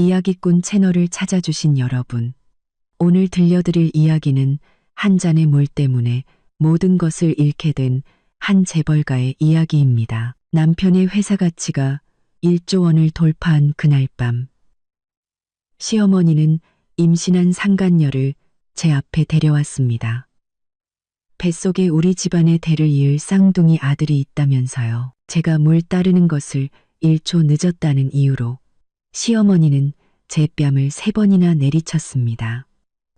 이야기꾼 채널을 찾아주신 여러분, 오늘 들려드릴 이야기는 한 잔의 물 때문에 모든 것을 잃게 된 한 재벌가의 이야기입니다. 남편의 회사 가치가 1조 원을 돌파한 그날 밤, 시어머니는 임신한 상간녀를 제 앞에 데려왔습니다. 뱃속에 우리 집안의 대를 이을 쌍둥이 아들이 있다면서요. 제가 물 따르는 것을 1초 늦었다는 이유로 시어머니는 제 뺨을 3번이나 내리쳤습니다.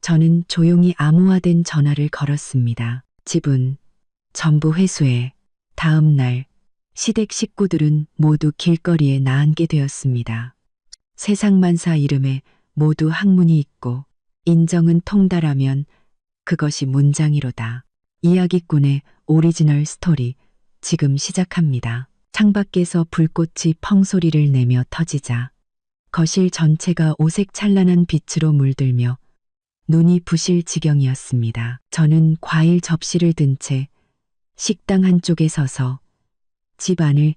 저는 조용히 암호화된 전화를 걸었습니다. 집은 전부 회수해 다음 날 시댁 식구들은 모두 길거리에 나앉게 되었습니다. 세상만사 이름에 모두 학문이 있고 인정은 통달하면 그것이 문장이로다. 이야기꾼의 오리지널 스토리 지금 시작합니다. 창밖에서 불꽃이 펑소리를 내며 터지자 거실 전체가 오색 찬란한 빛으로 물들며 눈이 부실 지경이었습니다. 저는 과일 접시를 든 채 식당 한쪽에 서서 집 안을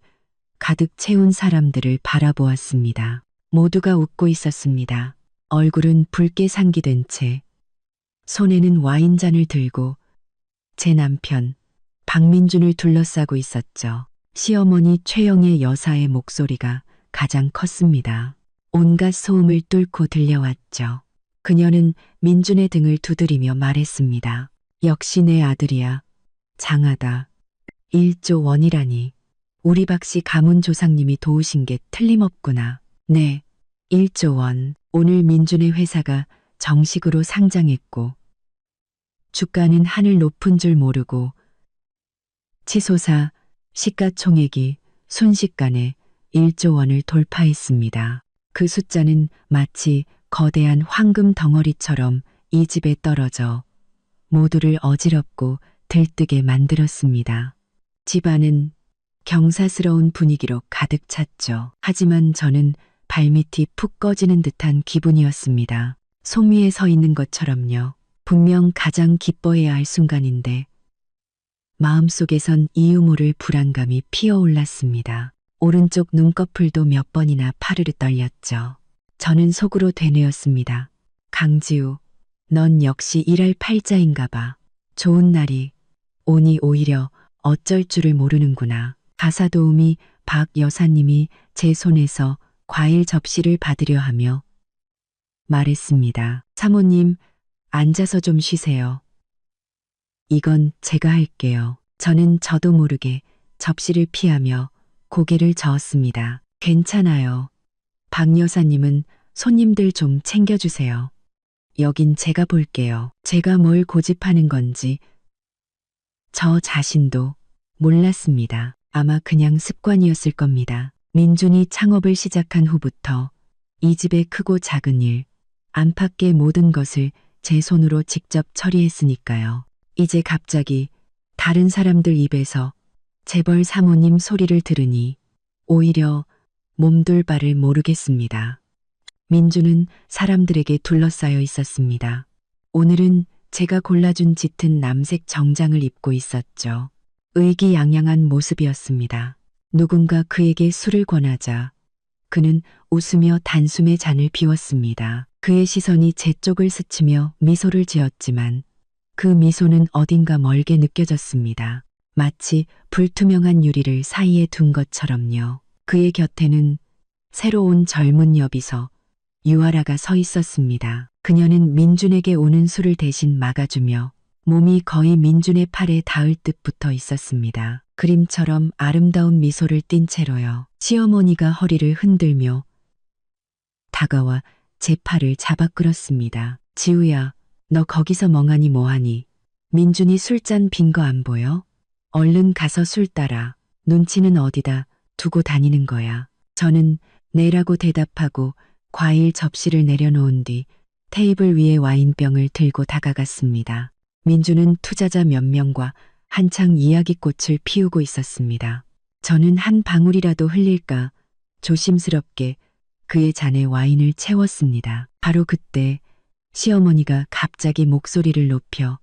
가득 채운 사람들을 바라보았습니다. 모두가 웃고 있었습니다. 얼굴은 붉게 상기된 채 손에는 와인잔을 들고 제 남편 박민준을 둘러싸고 있었죠. 시어머니 최영애 여사의 목소리가 가장 컸습니다. 온갖 소음을 뚫고 들려왔죠. 그녀는 민준의 등을 두드리며 말했습니다. 역시 내 아들이야. 장하다. 1조 원이라니. 우리 박씨 가문 조상님이 도우신 게 틀림없구나. 네, 1조 원. 오늘 민준의 회사가 정식으로 상장했고 주가는 하늘 높은 줄 모르고 치솟아 시가총액이 순식간에 1조 원을 돌파했습니다. 그 숫자는 마치 거대한 황금 덩어리처럼 이 집에 떨어져 모두를 어지럽고 들뜨게 만들었습니다. 집안은 경사스러운 분위기로 가득 찼죠. 하지만 저는 발밑이 푹 꺼지는 듯한 기분이었습니다. 솜 위에 서 있는 것처럼요. 분명 가장 기뻐해야 할 순간인데 마음속에선 이유 모를 불안감이 피어올랐습니다. 오른쪽 눈꺼풀도 몇 번이나 파르르 떨렸죠. 저는 속으로 되뇌었습니다. 강지우, 넌 역시 일할 팔자인가 봐. 좋은 날이 오니 오히려 어쩔 줄을 모르는구나. 가사도우미 박 여사님이 제 손에서 과일 접시를 받으려 하며 말했습니다. 사모님, 앉아서 좀 쉬세요. 이건 제가 할게요. 저는 저도 모르게 접시를 피하며 고개를 저었습니다. 괜찮아요. 박 여사님은 손님들 좀 챙겨주세요. 여긴 제가 볼게요. 제가 뭘 고집하는 건지 저 자신도 몰랐습니다. 아마 그냥 습관이었을 겁니다. 민준이 창업을 시작한 후부터 이 집의 크고 작은 일, 안팎의 모든 것을 제 손으로 직접 처리했으니까요. 이제 갑자기 다른 사람들 입에서 재벌 사모님 소리를 들으니 오히려 몸둘 바를 모르겠습니다. 민준은 사람들에게 둘러싸여 있었습니다. 오늘은 제가 골라준 짙은 남색 정장을 입고 있었죠. 의기양양한 모습이었습니다. 누군가 그에게 술을 권하자 그는 웃으며 단숨에 잔을 비웠습니다. 그의 시선이 제 쪽을 스치며 미소를 지었지만 그 미소는 어딘가 멀게 느껴졌습니다. 마치 불투명한 유리를 사이에 둔 것처럼요. 그의 곁에는 새로운 젊은 여비서 유아라가 서 있었습니다. 그녀는 민준에게 오는 술을 대신 막아주며 몸이 거의 민준의 팔에 닿을 듯 붙어 있었습니다. 그림처럼 아름다운 미소를 띤 채로요. 시어머니가 허리를 흔들며 다가와 제 팔을 잡아 끌었습니다. 지우야, 너 거기서 멍하니 뭐하니? 민준이 술잔 빈 거 안 보여? 얼른 가서 술 따라. 눈치는 어디다 두고 다니는 거야. 저는 네라고 대답하고 과일 접시를 내려놓은 뒤 테이블 위에 와인병을 들고 다가갔습니다. 민준은 투자자 몇 명과 한창 이야기꽃을 피우고 있었습니다. 저는 한 방울이라도 흘릴까 조심스럽게 그의 잔에 와인을 채웠습니다. 바로 그때 시어머니가 갑자기 목소리를 높여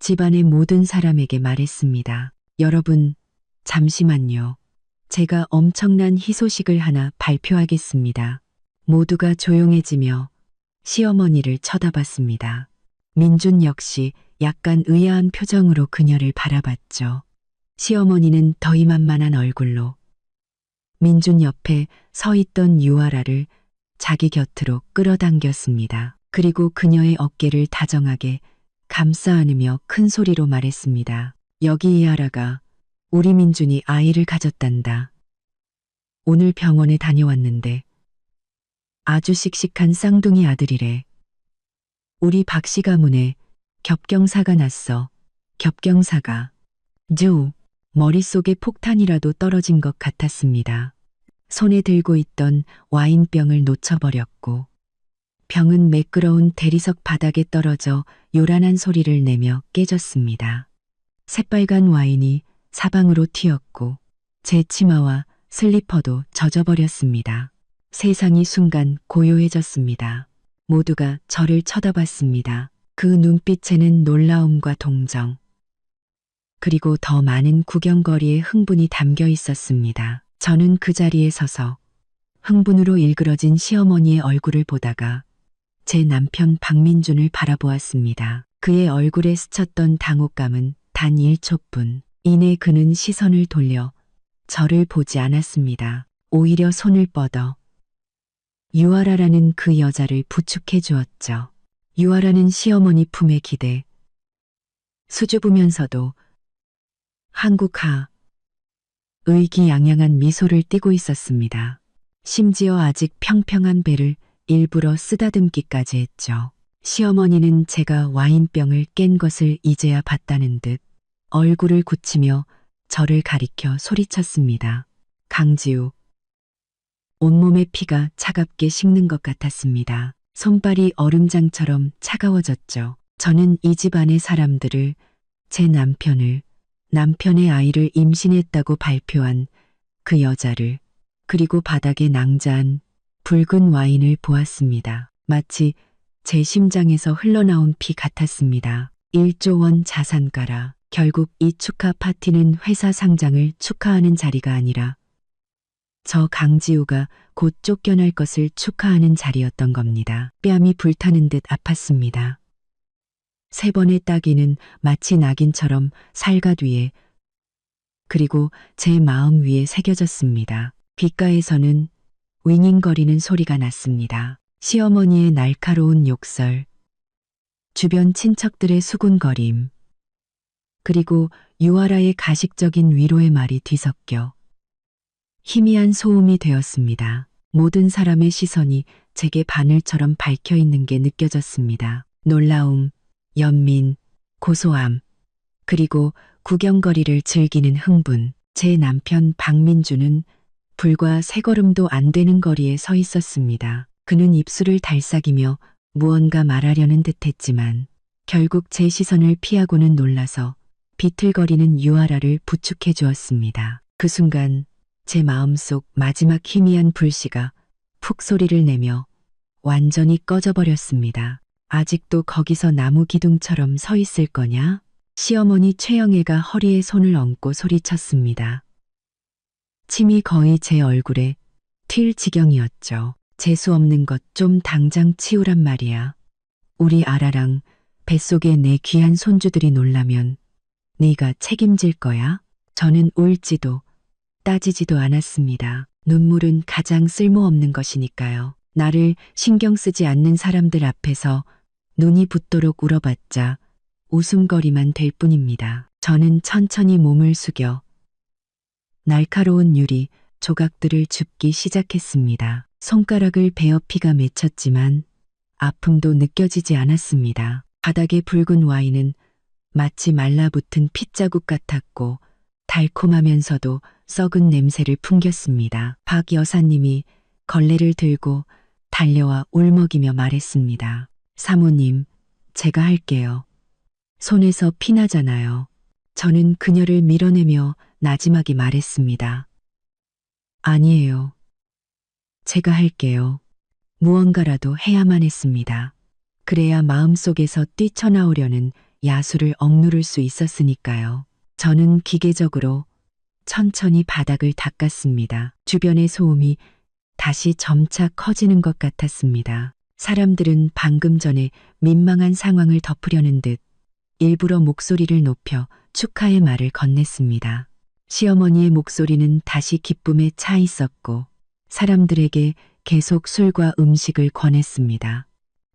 집안의 모든 사람에게 말했습니다. 여러분, 잠시만요. 제가 엄청난 희소식을 하나 발표하겠습니다. 모두가 조용해지며 시어머니를 쳐다봤습니다. 민준 역시 약간 의아한 표정으로 그녀를 바라봤죠. 시어머니는 더위만만한 얼굴로 민준 옆에 서 있던 유아라를 자기 곁으로 끌어당겼습니다. 그리고 그녀의 어깨를 다정하게 감싸 안으며 큰 소리로 말했습니다. 여기 이하라가 우리 민준이 아이를 가졌단다. 오늘 병원에 다녀왔는데 아주 씩씩한 쌍둥이 아들이래. 우리 박씨 가문에 겹경사가 났어. 겹경사가. 머릿속에 폭탄이라도 떨어진 것 같았습니다. 손에 들고 있던 와인병을 놓쳐버렸고 병은 매끄러운 대리석 바닥에 떨어져 요란한 소리를 내며 깨졌습니다. 새빨간 와인이 사방으로 튀었고 제 치마와 슬리퍼도 젖어버렸습니다. 세상이 순간 고요해졌습니다. 모두가 저를 쳐다봤습니다. 그 눈빛에는 놀라움과 동정, 그리고 더 많은 구경거리의 흥분이 담겨 있었습니다. 저는 그 자리에 서서 흥분으로 일그러진 시어머니의 얼굴을 보다가 제 남편 박민준을 바라보았습니다. 그의 얼굴에 스쳤던 당혹감은 단 1초뿐. 이내 그는 시선을 돌려 저를 보지 않았습니다. 오히려 손을 뻗어 유아라라는 그 여자를 부축해 주었죠. 유아라는 시어머니 품에 기대 수줍으면서도 한국하 의기양양한 미소를 띠고 있었습니다. 심지어 아직 평평한 배를 일부러 쓰다듬기까지 했죠. 시어머니는 제가 와인병을 깬 것을 이제야 봤다는 듯 얼굴을 굳히며 저를 가리켜 소리쳤습니다. 강지우. 온몸의 피가 차갑게 식는 것 같았습니다. 손발이 얼음장처럼 차가워졌죠. 저는 이 집안의 사람들을, 제 남편을, 남편의 아이를 임신했다고 발표한 그 여자를, 그리고 바닥에 낭자한 붉은 와인을 보았습니다. 마치 제 심장에서 흘러나온 피 같았습니다. 1조 원 자산가라. 결국 이 축하 파티는 회사 상장을 축하하는 자리가 아니라 저 강지우가 곧 쫓겨날 것을 축하하는 자리였던 겁니다. 뺨이 불타는 듯 아팠습니다. 3번의 따귀는 마치 낙인처럼 살갗 위에 그리고 제 마음 위에 새겨졌습니다. 귓가에서는 윙윙거리는 소리가 났습니다. 시어머니의 날카로운 욕설, 주변 친척들의 수군거림, 그리고 유아라의 가식적인 위로의 말이 뒤섞여 희미한 소음이 되었습니다. 모든 사람의 시선이 제게 바늘처럼 밝혀 있는 게 느껴졌습니다. 놀라움, 연민, 고소함, 그리고 구경거리를 즐기는 흥분. 제 남편 박민주는 불과 3걸음도 안 되는 거리에 서 있었습니다. 그는 입술을 달싹이며 무언가 말하려는 듯했지만 결국 제 시선을 피하고는 놀라서 비틀거리는 유아라를 부축해 주었습니다. 그 순간 제 마음속 마지막 희미한 불씨가 푹 소리를 내며 완전히 꺼져버렸습니다. 아직도 거기서 나무 기둥처럼 서 있을 거냐? 시어머니 최영애가 허리에 손을 얹고 소리쳤습니다. 침이 거의 제 얼굴에 튈 지경이었죠. 재수 없는 것 좀 당장 치우란 말이야. 우리 아라랑 뱃속에 내 귀한 손주들이 놀라면 네가 책임질 거야? 저는 울지도 따지지도 않았습니다. 눈물은 가장 쓸모없는 것이니까요. 나를 신경 쓰지 않는 사람들 앞에서 눈이 붓도록 울어봤자 웃음거리만 될 뿐입니다. 저는 천천히 몸을 숙여 날카로운 유리 조각들을 줍기 시작했습니다. 손가락을 베어 피가 맺혔지만 아픔도 느껴지지 않았습니다. 바닥의 붉은 와인은 마치 말라붙은 핏자국 같았고 달콤하면서도 썩은 냄새를 풍겼습니다. 박 여사님이 걸레를 들고 달려와 울먹이며 말했습니다. 사모님, 제가 할게요. 손에서 피나잖아요. 저는 그녀를 밀어내며 나지막이 말했습니다. 아니에요. 제가 할게요. 무언가라도 해야만 했습니다. 그래야 마음속에서 뛰쳐나오려는 야수를 억누를 수 있었으니까요. 저는 기계적으로 천천히 바닥을 닦았습니다. 주변의 소음이 다시 점차 커지는 것 같았습니다. 사람들은 방금 전에 민망한 상황을 덮으려는 듯 일부러 목소리를 높여 축하의 말을 건넸습니다. 시어머니의 목소리는 다시 기쁨에 차 있었고 사람들에게 계속 술과 음식을 권했습니다.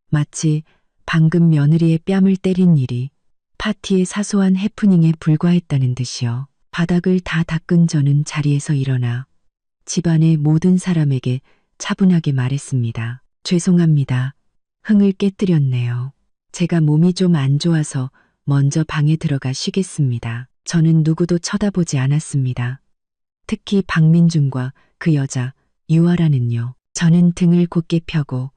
마치 방금 며느리의 뺨을 때린 일이 파티의 사소한 해프닝에 불과했다는 듯이요. 바닥을 다 닦은 저는 자리에서 일어나 집안의 모든 사람에게 차분하게 말했습니다. 죄송합니다. 흥을 깨뜨렸네요. 제가 몸이 좀 안 좋아서 먼저 방에 들어가 쉬겠습니다. 저는 누구도 쳐다보지 않았습니다. 특히 박민준과 그 여자 유아라는요. 저는 등을 곧게 펴고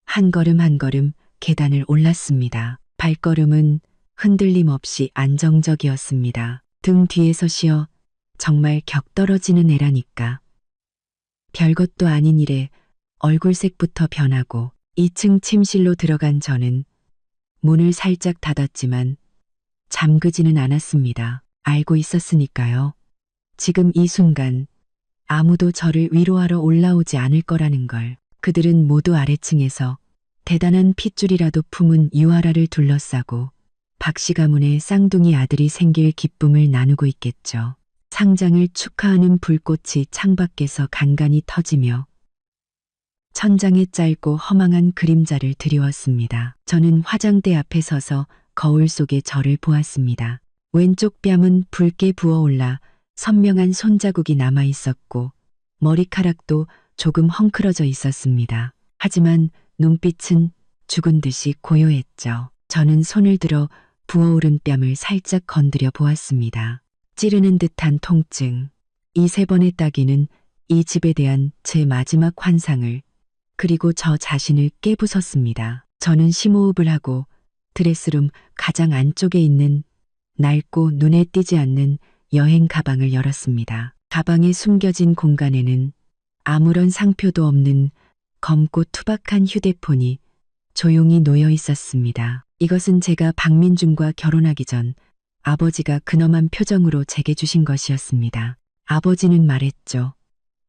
한 걸음 한 걸음 계단을 올랐습니다. 발걸음은 흔들림 없이 안정적이었습니다. 등 뒤에서 쉬어 정말 격 떨어지는 애라니까. 별것도 아닌 일에 얼굴색부터 변하고 2층 침실로 들어간 저는 문을 살짝 닫았지만 잠그지는 않았습니다. 알고 있었으니까요. 지금 이 순간 아무도 저를 위로하러 올라오지 않을 거라는 걸. 그들은 모두 아래층에서 대단한 핏줄이라도 품은 유아라를 둘러싸고 박씨 가문의 쌍둥이 아들이 생길 기쁨을 나누고 있겠죠. 상장을 축하하는 불꽃이 창밖에서 간간히 터지며 천장에 짧고 허망한 그림자를 드리웠습니다. 저는 화장대 앞에 서서 거울 속에 저를 보았습니다. 왼쪽 뺨은 붉게 부어올라 선명한 손자국이 남아 있었고 머리카락도 조금 헝클어져 있었습니다. 하지만 눈빛은 죽은 듯이 고요했죠. 저는 손을 들어 부어오른 뺨을 살짝 건드려 보았습니다. 찌르는 듯한 통증. 이 3번의 따기는 이 집에 대한 제 마지막 환상을 그리고 저 자신을 깨부쉈습니다. 저는 심호흡을 하고 드레스룸 가장 안쪽에 있는 낡고 눈에 띄지 않는 여행 가방을 열었습니다. 가방에 숨겨진 공간에는 아무런 상표도 없는 검고 투박한 휴대폰이 조용히 놓여 있었습니다. 이것은 제가 박민준과 결혼하기 전 아버지가 근엄한 표정으로 제게 주신 것이었습니다. 아버지는 말했죠.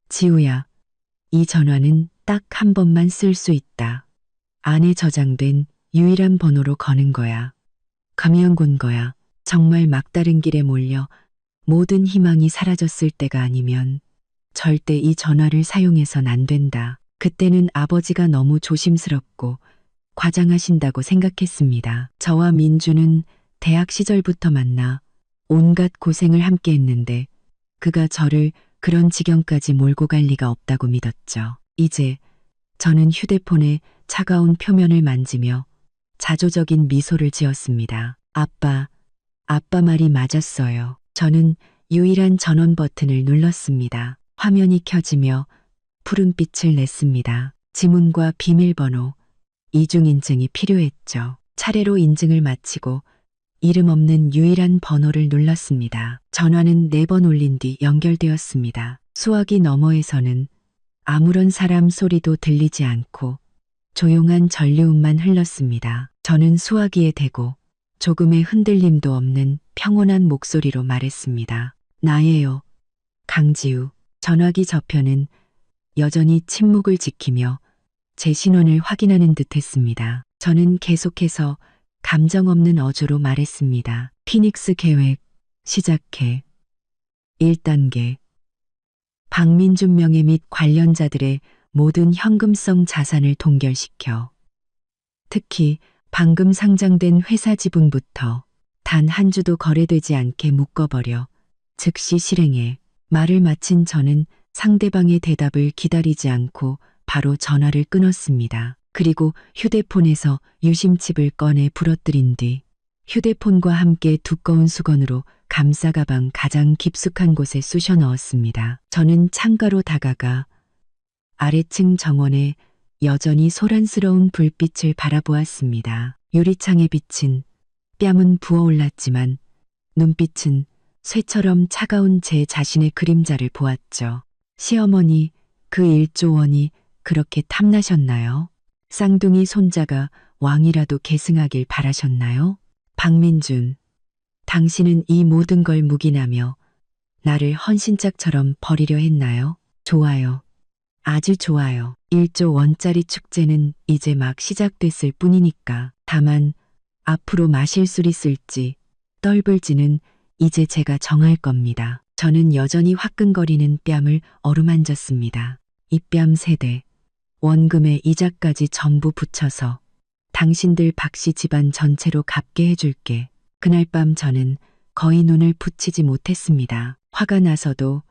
지우야, 이 전화는 딱 한 번만 쓸 수 있다. 안에 저장된 유일한 번호로 거는 거야. 가면 곤 거야. 정말 막다른 길에 몰려 모든 희망이 사라졌을 때가 아니면 절대 이 전화를 사용해선 안 된다. 그때는 아버지가 너무 조심스럽고 과장하신다고 생각했습니다. 저와 민주는 대학 시절부터 만나 온갖 고생을 함께 했는데 그가 저를 그런 지경까지 몰고 갈 리가 없다고 믿었죠. 이제 저는 휴대폰의 차가운 표면을 만지며 자조적인 미소를 지었습니다. 아빠 말이 맞았어요. 저는 유일한 전원 버튼을 눌렀습니다. 화면이 켜지며 푸른빛을 냈습니다. 지문과 비밀번호, 이중인증이 필요했죠. 차례로 인증을 마치고 이름 없는 유일한 번호를 눌렀습니다. 전화는 4번 울린 뒤 연결되었습니다. 수화기 너머에서는 아무런 사람 소리도 들리지 않고 조용한 전류음만 흘렀습니다. 저는 수화기에 대고 조금의 흔들림도 없는 평온한 목소리로 말했습니다. 나예요. 강지우. 전화기 저편은 여전히 침묵을 지키며 제 신원을 확인하는 듯 했습니다. 저는 계속해서 감정 없는 어조로 말했습니다. 피닉스 계획 시작해. 1단계. 박민준 명예 및 관련자들의 모든 현금성 자산을 동결시켜. 특히 방금 상장된 회사 지분부터 단 한 주도 거래되지 않게 묶어버려 즉시 실행해. 말을 마친 저는 상대방의 대답을 기다리지 않고 바로 전화를 끊었습니다. 그리고 휴대폰에서 유심칩을 꺼내 부러뜨린 뒤 휴대폰과 함께 두꺼운 수건으로 감싸 가방 가장 깊숙한 곳에 쑤셔 넣었습니다. 저는 창가로 다가가 아래층 정원에 여전히 소란스러운 불빛을 바라보았습니다. 유리창에 비친 뺨은 부어올랐지만 눈빛은 쇠처럼 차가운 제 자신의 그림자를 보았죠. 시어머니, 그 1조 원이 그렇게 탐나셨나요? 쌍둥이 손자가 왕이라도 계승하길 바라셨나요? 박민준, 당신은 이 모든 걸 묵인하며 나를 헌신짝처럼 버리려 했나요? 좋아요. 아주 좋아요. 1조 원짜리 축제는 이제 막 시작됐을 뿐이니까. 다만 앞으로 마실 술이 쓸지 떨불지는 이제 제가 정할 겁니다. 저는 여전히 화끈거리는 뺨을 어루만졌습니다. 이 뺨 세대, 원금에 이자까지 전부 붙여서 당신들 박씨 집안 전체로 갚게 해줄게. 그날 밤 저는 거의 눈을 붙이지 못했습니다. 화가 나서도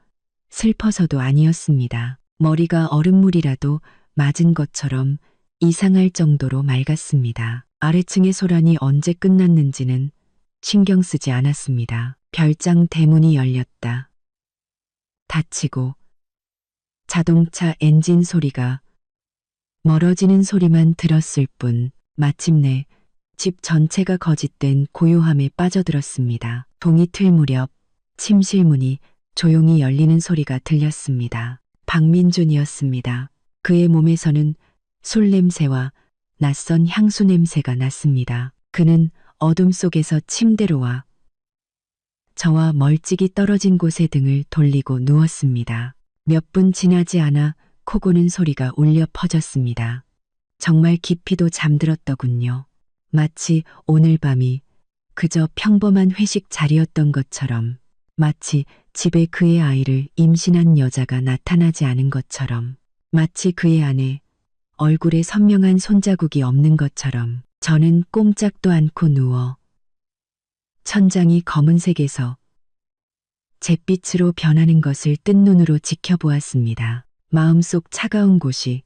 슬퍼서도 아니었습니다. 머리가 얼음물이라도 맞은 것처럼 이상할 정도로 맑았습니다. 아래층의 소란이 언제 끝났는지는 신경 쓰지 않았습니다. 별장 대문이 열렸다. 닫히고 자동차 엔진 소리가 멀어지는 소리만 들었을 뿐 마침내 집 전체가 거짓된 고요함에 빠져들었습니다. 동이 틀 무렵 침실 문이 조용히 열리는 소리가 들렸습니다. 박민준이었습니다. 그의 몸에서는 술 냄새와 낯선 향수 냄새가 났습니다. 그는 어둠 속에서 침대로 와 저와 멀찍이 떨어진 곳에 등을 돌리고 누웠습니다. 몇 분 지나지 않아 코 고는 소리가 울려 퍼졌습니다. 정말 깊이도 잠들었더군요. 마치 오늘 밤이 그저 평범한 회식 자리였던 것처럼, 마치 집에 그의 아이를 임신한 여자가 나타나지 않은 것처럼, 마치 그의 안에 얼굴에 선명한 손자국이 없는 것처럼. 저는 꼼짝도 않고 누워 천장이 검은색에서 잿빛으로 변하는 것을 뜬 눈으로 지켜보았습니다. 마음속 차가운 곳이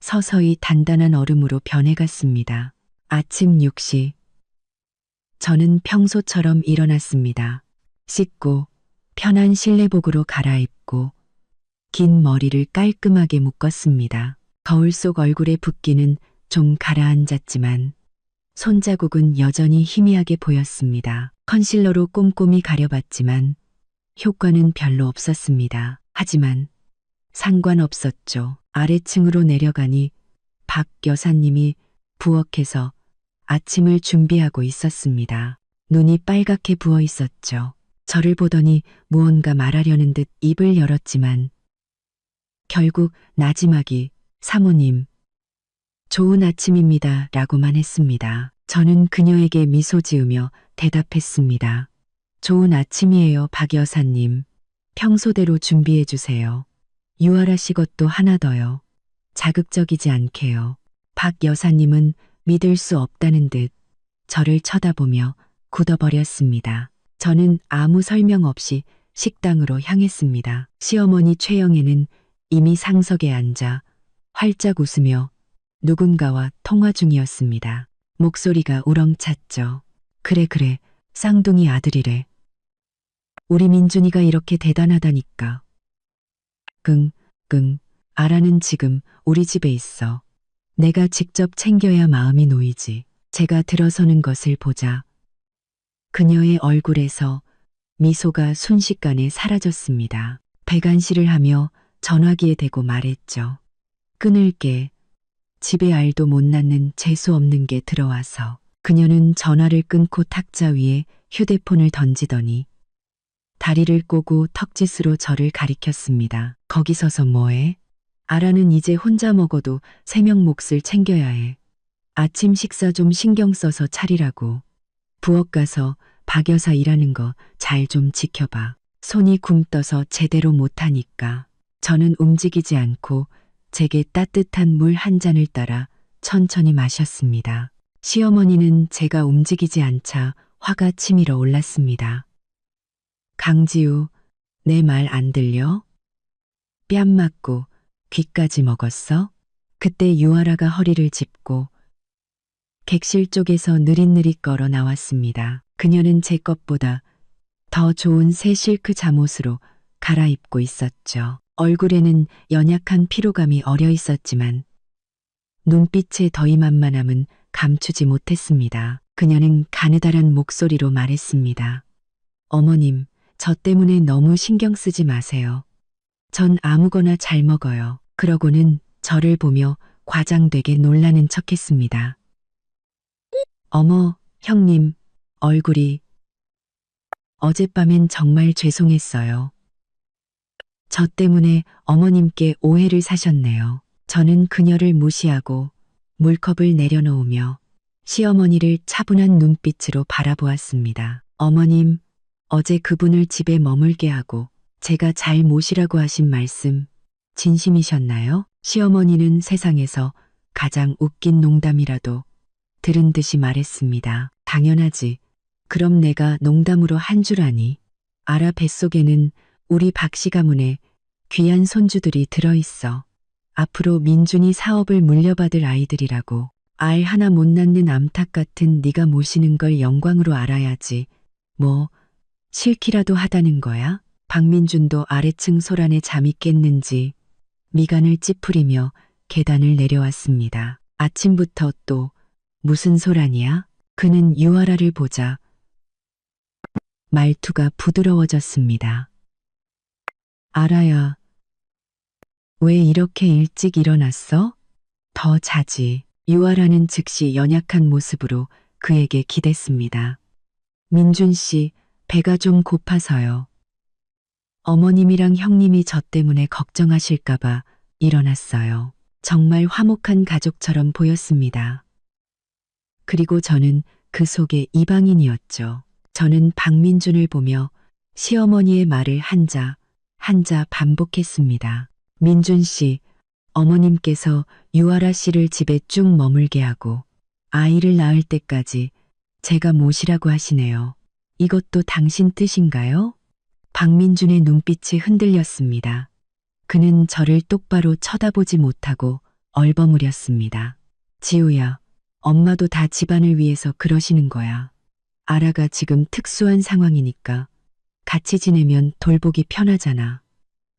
서서히 단단한 얼음으로 변해갔습니다. 아침 6시. 저는 평소처럼 일어났습니다. 씻고 편한 실내복으로 갈아입고 긴 머리를 깔끔하게 묶었습니다. 거울 속 얼굴의 붓기는 좀 가라앉았지만 손자국은 여전히 희미하게 보였습니다. 컨실러로 꼼꼼히 가려봤지만 효과는 별로 없었습니다. 하지만 상관없었죠. 아래층으로 내려가니 박 여사님이 부엌에서 아침을 준비하고 있었습니다. 눈이 빨갛게 부어 있었죠. 저를 보더니 무언가 말하려는 듯 입을 열었지만 결국 나지막이 사모님, 좋은 아침입니다 라고만 했습니다. 저는 그녀에게 미소 지으며 대답했습니다. 좋은 아침이에요, 박 여사님. 평소대로 준비해 주세요. 유아라 씨 것도 하나 더요. 자극적이지 않게요. 박 여사님은 믿을 수 없다는 듯 저를 쳐다보며 굳어버렸습니다. 저는 아무 설명 없이 식당으로 향했습니다. 시어머니 최영애는 이미 상석에 앉아 활짝 웃으며 누군가와 통화 중이었습니다. 목소리가 우렁찼죠. 그래, 쌍둥이 아들이래. 우리 민준이가 이렇게 대단하다니까. 아라는 지금 우리 집에 있어. 내가 직접 챙겨야 마음이 놓이지. 제가 들어서는 것을 보자 그녀의 얼굴에서 미소가 순식간에 사라졌습니다. 배관시를 하며 전화기에 대고 말했죠. 끊을게. 집에 알도 못 낳는 재수 없는 게 들어와서. 그녀는 전화를 끊고 탁자 위에 휴대폰을 던지더니 다리를 꼬고 턱짓으로 저를 가리켰습니다. 거기 서서 뭐해? 아라는 이제 혼자 먹어도 3명 몫을 챙겨야 해. 아침 식사 좀 신경 써서 차리라고. 부엌 가서 박 여사 일하는 거 잘 좀 지켜봐. 손이 굼떠서 제대로 못하니까. 저는 움직이지 않고 제게 따뜻한 물 한 잔을 따라 천천히 마셨습니다. 시어머니는 제가 움직이지 않자 화가 치밀어 올랐습니다. 강지우, 내 말 안 들려? 뺨 맞고 귀까지 먹었어? 그때 유아라가 허리를 짚고 객실 쪽에서 느릿느릿 걸어 나왔습니다. 그녀는 제 것보다 더 좋은 새 실크 잠옷으로 갈아입고 있었죠. 얼굴에는 연약한 피로감이 어려 있었지만 눈빛의 더위만만함은 감추지 못했습니다. 그녀는 가느다란 목소리로 말했습니다. 어머님, 저 때문에 너무 신경 쓰지 마세요. 전 아무거나 잘 먹어요. 그러고는 저를 보며 과장되게 놀라는 척했습니다. 어머, 형님, 얼굴이. 어젯밤엔 정말 죄송했어요. 저 때문에 어머님께 오해를 사셨네요. 저는 그녀를 무시하고 물컵을 내려놓으며 시어머니를 차분한 눈빛으로 바라보았습니다. 어머님, 어제 그분을 집에 머물게 하고 제가 잘 모시라고 하신 말씀 진심이셨나요? 시어머니는 세상에서 가장 웃긴 농담이라도 들은 듯이 말했습니다. 당연하지. 그럼 내가 농담으로 한 줄 아니? 알아, 뱃속에는 우리 박씨 가문에 귀한 손주들이 들어있어. 앞으로 민준이 사업을 물려받을 아이들이라고. 알 하나 못 낳는 암탉 같은 네가 모시는 걸 영광으로 알아야지. 뭐 싫기라도 하다는 거야? 박민준도 아래층 소란에 잠이 깼는지 미간을 찌푸리며 계단을 내려왔습니다. 아침부터 또 무슨 소란이야? 그는 유아라를 보자 말투가 부드러워졌습니다. 알아야, 왜 이렇게 일찍 일어났어? 더 자지. 유아라는 즉시 연약한 모습으로 그에게 기댔습니다. 민준 씨, 배가 좀 고파서요. 어머님이랑 형님이 저 때문에 걱정하실까봐 일어났어요. 정말 화목한 가족처럼 보였습니다. 그리고 저는 그 속에 이방인이었죠. 저는 박민준을 보며 시어머니의 말을 한자 반복했습니다. 민준 씨, 어머님께서 유아라 씨를 집에 쭉 머물게 하고 아이를 낳을 때까지 제가 모시라고 하시네요. 이것도 당신 뜻인가요? 박민준의 눈빛이 흔들렸습니다. 그는 저를 똑바로 쳐다보지 못하고 얼버무렸습니다. 지우야, 엄마도 다 집안을 위해서 그러시는 거야. 아라가 지금 특수한 상황이니까 같이 지내면 돌보기 편하잖아.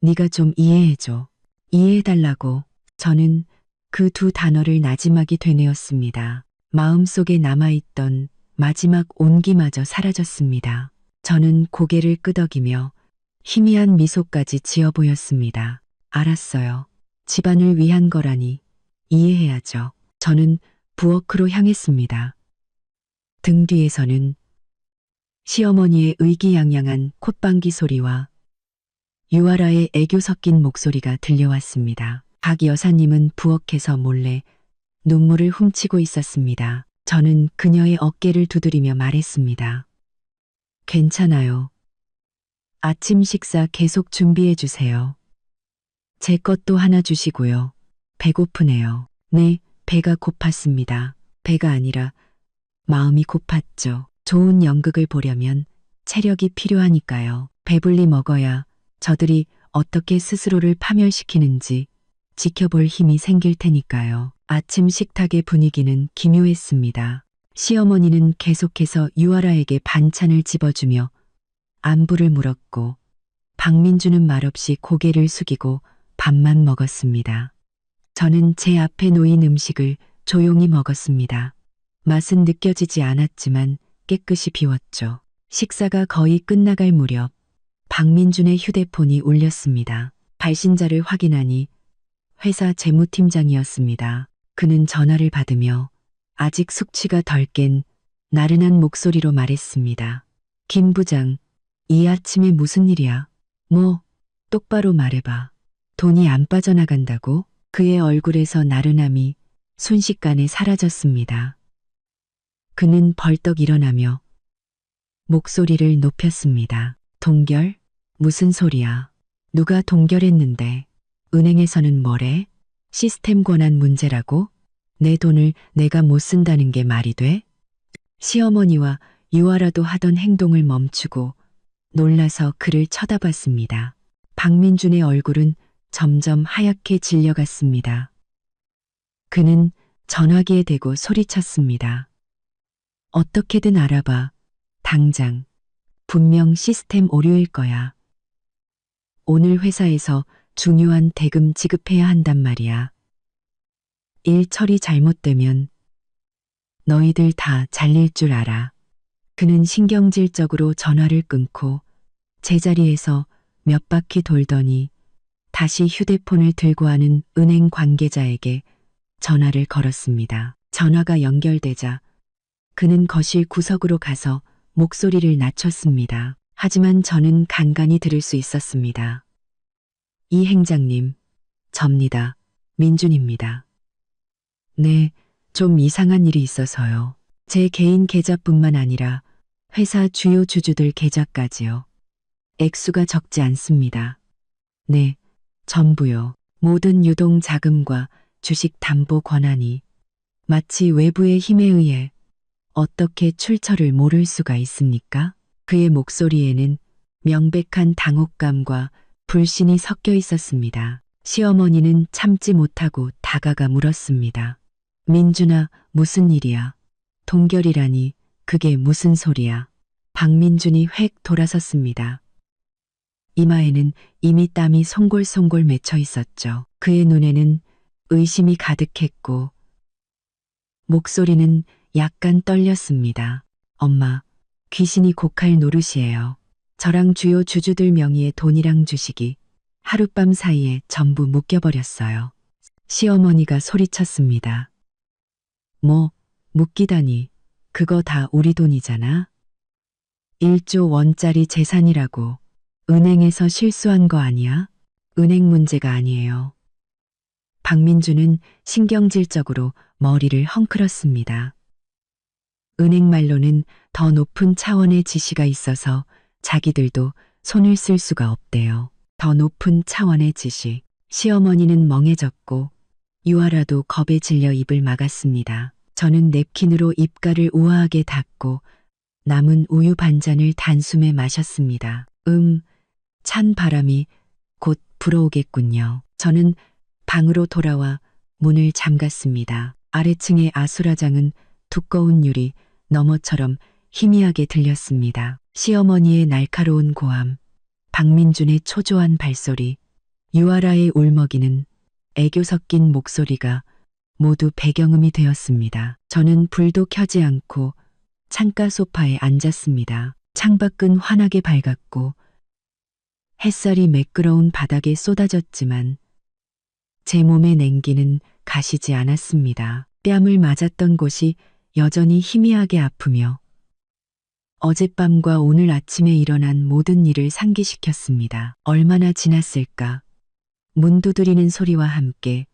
네가 좀 이해해줘. 이해해달라고. 저는 그 두 단어를 나지막이 되뇌었습니다. 마음속에 남아있던 마지막 온기마저 사라졌습니다. 저는 고개를 끄덕이며 희미한 미소까지 지어 보였습니다. 알았어요. 집안을 위한 거라니 이해해야죠. 저는 부엌으로 향했습니다. 등 뒤에서는 시어머니의 의기양양한 콧방귀 소리와 유아라의 애교 섞인 목소리가 들려왔습니다. 박 여사님은 부엌에서 몰래 눈물을 훔치고 있었습니다. 저는 그녀의 어깨를 두드리며 말했습니다. 괜찮아요. 아침 식사 계속 준비해 주세요. 제 것도 하나 주시고요. 배고프네요. 네, 배가 고팠습니다. 배가 아니라 마음이 고팠죠. 좋은 연극을 보려면 체력이 필요하니까요. 배불리 먹어야 저들이 어떻게 스스로를 파멸시키는지 지켜볼 힘이 생길 테니까요. 아침 식탁의 분위기는 기묘했습니다. 시어머니는 계속해서 유아라에게 반찬을 집어주며 안부를 물었고 박민주는 말없이 고개를 숙이고 밥만 먹었습니다. 저는 제 앞에 놓인 음식을 조용히 먹었습니다. 맛은 느껴지지 않았지만 깨끗이 비웠죠. 식사가 거의 끝나갈 무렵 박민준의 휴대폰이 울렸습니다. 발신자를 확인하니 회사 재무팀장이었습니다. 그는 전화를 받으며 아직 숙취가 덜 깬 나른한 목소리로 말했습니다. 김 부장, 이 아침에 무슨 일이야? 뭐, 똑바로 말해봐. 돈이 안 빠져나간다고? 그의 얼굴에서 나른함이 순식간에 사라졌습니다. 그는 벌떡 일어나며 목소리를 높였습니다. 동결? 무슨 소리야? 누가 동결했는데? 은행에서는 뭐래? 시스템 권한 문제라고? 내 돈을 내가 못 쓴다는 게 말이 돼? 시어머니와 유아라도 하던 행동을 멈추고 놀라서 그를 쳐다봤습니다. 박민준의 얼굴은 점점 하얗게 질려갔습니다. 그는 전화기에 대고 소리쳤습니다. 어떻게든 알아봐. 당장. 분명 시스템 오류일 거야. 오늘 회사에서 중요한 대금 지급해야 한단 말이야. 일 처리 잘못되면 너희들 다 잘릴 줄 알아. 그는 신경질적으로 전화를 끊고 제자리에서 몇 바퀴 돌더니 다시 휴대폰을 들고 하는 은행 관계자에게 전화를 걸었습니다. 전화가 연결되자 그는 거실 구석으로 가서 목소리를 낮췄습니다. 하지만 저는 간간히 들을 수 있었습니다. 이 행장님, 접니다. 민준입니다. 네, 좀 이상한 일이 있어서요. 제 개인 계좌뿐만 아니라 회사 주요 주주들 계좌까지요. 액수가 적지 않습니다. 네, 전부요. 모든 유동 자금과 주식 담보 권한이 마치 외부의 힘에 의해 어떻게 출처를 모를 수가 있습니까? 그의 목소리에는 명백한 당혹감과 불신이 섞여 있었습니다. 시어머니는 참지 못하고 다가가 물었습니다. 민준아, 무슨 일이야? 동결이라니, 그게 무슨 소리야? 박민준이 획 돌아섰습니다. 이마에는 이미 땀이 송골송골 맺혀 있었죠. 그의 눈에는 의심이 가득했고 목소리는 약간 떨렸습니다. 엄마, 귀신이 곡할 노릇이에요. 저랑 주요 주주들 명의의 돈이랑 주식이 하룻밤 사이에 전부 묶여버렸어요. 시어머니가 소리쳤습니다. 뭐, 묶이다니, 그거 다 우리 돈이잖아. 1조 원짜리 재산이라고 은행에서 실수한 거 아니야? 은행 문제가 아니에요. 박민주는 신경질적으로 머리를 헝클었습니다. 은행 말로는 더 높은 차원의 지시가 있어서 자기들도 손을 쓸 수가 없대요. 더 높은 차원의 지시. 시어머니는 멍해졌고 유아라도 겁에 질려 입을 막았습니다. 저는 냅킨으로 입가를 우아하게 닦고 남은 우유 반잔을 단숨에 마셨습니다. 찬 바람이 곧 불어오겠군요. 저는 방으로 돌아와 문을 잠갔습니다. 아래층의 아수라장은 두꺼운 유리 너머처럼 희미하게 들렸습니다. 시어머니의 날카로운 고함, 박민준의 초조한 발소리, 유아라의 울먹이는 애교 섞인 목소리가 모두 배경음이 되었습니다. 저는 불도 켜지 않고 창가 소파에 앉았습니다. 창밖은 환하게 밝았고 햇살이 매끄러운 바닥에 쏟아졌지만 제 몸의 냉기는 가시지 않았습니다. 뺨을 맞았던 곳이 여전히 희미하게 아프며 어젯밤과 오늘 아침에 일어난 모든 일을 상기시켰습니다. 얼마나 지났을까? 문 두드리는 소리와 함께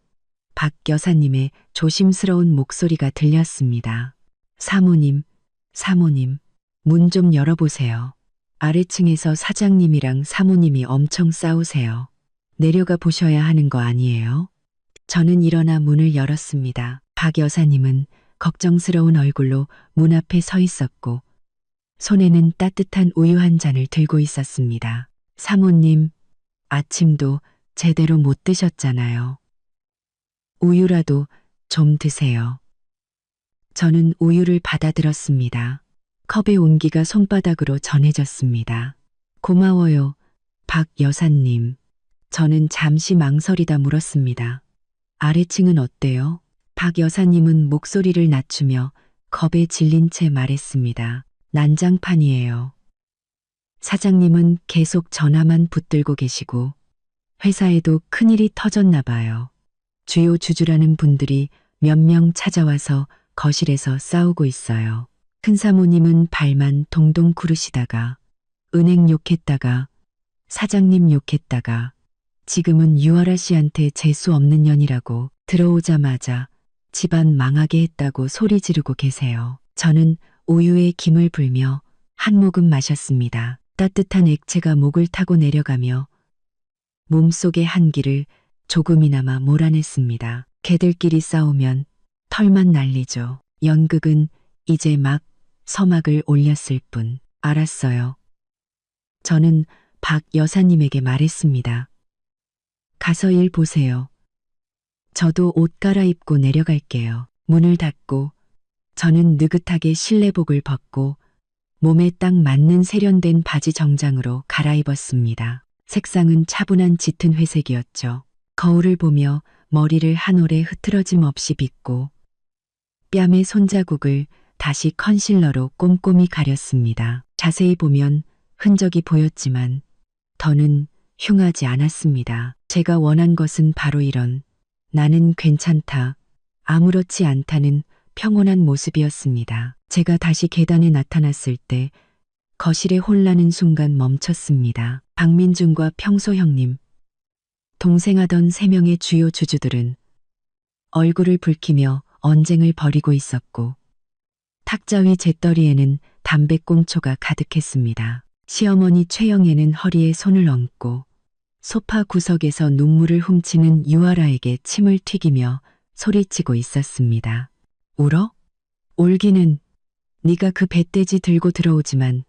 박 여사님의 조심스러운 목소리가 들렸습니다. 사모님, 사모님, 문 좀 열어보세요. 아래층에서 사장님이랑 사모님이 엄청 싸우세요. 내려가 보셔야 하는 거 아니에요? 저는 일어나 문을 열었습니다. 박 여사님은 걱정스러운 얼굴로 문 앞에 서 있었고 손에는 따뜻한 우유 한 잔을 들고 있었습니다. 사모님, 아침도 제대로 못 드셨잖아요. 우유라도 좀 드세요. 저는 우유를 받아들었습니다. 컵의 온기가 손바닥으로 전해졌습니다. 고마워요, 박 여사님. 저는 잠시 망설이다 물었습니다. 아래층은 어때요? 박 여사님은 목소리를 낮추며 겁에 질린 채 말했습니다. 난장판이에요. 사장님은 계속 전화만 붙들고 계시고 회사에도 큰일이 터졌나 봐요. 주요 주주라는 분들이 몇 명 찾아와서 거실에서 싸우고 있어요. 큰 사모님은 발만 동동 구르시다가 은행 욕했다가 사장님 욕했다가 지금은 유아라 씨한테 재수 없는 년이라고 들어오자마자 집안 망하게 했다고 소리 지르고 계세요. 저는 우유에 김을 불며 한 모금 마셨습니다. 따뜻한 액체가 목을 타고 내려가며 몸속의 한기를 조금이나마 몰아냈습니다. 개들끼리 싸우면 털만 날리죠. 연극은 이제 막 서막을 올렸을 뿐. 알았어요. 저는 박 여사님에게 말했습니다. 가서 일 보세요. 저도 옷 갈아입고 내려갈게요. 문을 닫고 저는 느긋하게 실내복을 벗고 몸에 딱 맞는 세련된 바지 정장으로 갈아입었습니다. 색상은 차분한 짙은 회색이었죠. 거울을 보며 머리를 한 올에 흐트러짐 없이 빗고 뺨의 손자국을 다시 컨실러로 꼼꼼히 가렸습니다. 자세히 보면 흔적이 보였지만 더는 흉하지 않았습니다. 제가 원한 것은 바로 이런 나는 괜찮다, 아무렇지 않다는 평온한 모습이었습니다. 제가 다시 계단에 나타났을 때 거실의 혼란은 순간 멈췄습니다. 박민준과 평소 형님, 동생하던 3명의 주요 주주들은 얼굴을 붉히며 언쟁을 벌이고 있었고 탁자 위 재떨이에는 담배꽁초가 가득했습니다. 시어머니 최영애는 허리에 손을 얹고 소파 구석에서 눈물을 훔치는 유아라에게 침을 튀기며 소리치고 있었습니다. 울어? 울기는 네가 그 배돼지 들고 들어오지만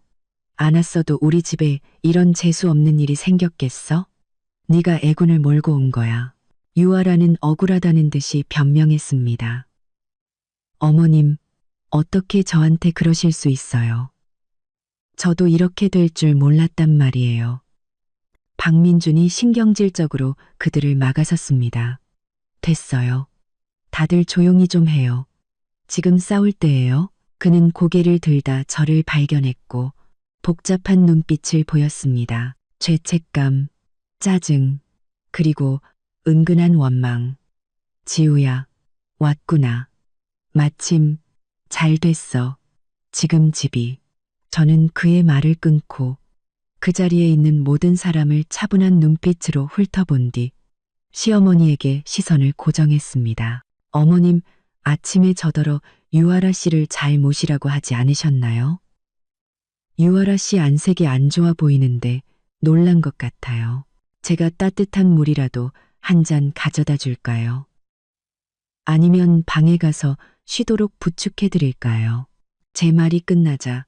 않았어도 우리 집에 이런 재수 없는 일이 생겼겠어? 네가 애군을 몰고 온 거야. 유아라는 억울하다는 듯이 변명했습니다. 어머님, 어떻게 저한테 그러실 수 있어요? 저도 이렇게 될 줄 몰랐단 말이에요. 박민준이 신경질적으로 그들을 막아섰습니다. 됐어요. 다들 조용히 좀 해요. 지금 싸울 때예요. 그는 고개를 들다 저를 발견했고 복잡한 눈빛을 보였습니다. 죄책감, 짜증, 그리고 은근한 원망. 지우야, 왔구나. 마침 잘 됐어. 지금 집이. 저는 그의 말을 끊고 그 자리에 있는 모든 사람을 차분한 눈빛으로 훑어본 뒤 시어머니에게 시선을 고정했습니다. 어머님, 아침에 저더러 유아라 씨를 잘 모시라고 하지 않으셨나요? 유아라 씨 안색이 안 좋아 보이는데 놀란 것 같아요. 제가 따뜻한 물이라도 한 잔 가져다 줄까요? 아니면 방에 가서 쉬도록 부축해 드릴까요? 제 말이 끝나자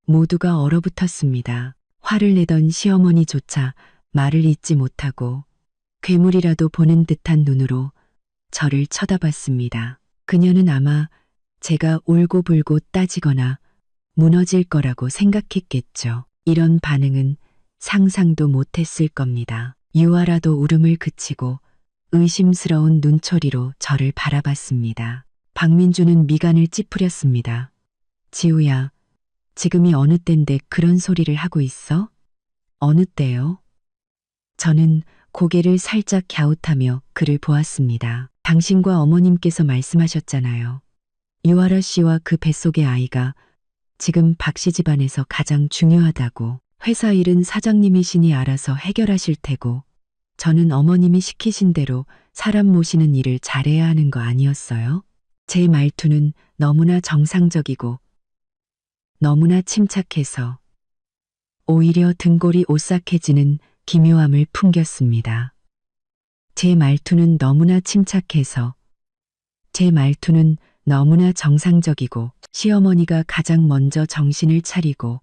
모두가 얼어붙었습니다. 화를 내던 시어머니조차 말을 잇지 못하고 괴물이라도 보는 듯한 눈으로 저를 쳐다봤습니다. 그녀는 아마 제가 울고불고 따지거나 무너질 거라고 생각했겠죠. 이런 반응은 상상도 못했을 겁니다. 유아라도 울음을 그치고 의심스러운 눈초리로 저를 바라봤습니다. 박민주는 미간을 찌푸렸습니다. 지우야, 지금이 어느 땐데 그런 소리를 하고 있어? 어느 때요? 저는 고개를 살짝 갸웃하며 그를 보았습니다. 당신과 어머님께서 말씀하셨잖아요. 유아라 씨와 그 뱃속의 아이가 지금 박 씨 집안에서 가장 중요하다고. 회사 일은 사장님이시니 알아서 해결하실 테고 저는 어머님이 시키신 대로 사람 모시는 일을 잘해야 하는 거 아니었어요? 제 말투는 너무나 정상적이고 너무나 침착해서 오히려 등골이 오싹해지는 기묘함을 풍겼습니다. 제 말투는 너무나 침착해서 제 말투는 너무나 정상적이고 시어머니가 가장 먼저 정신을 차리고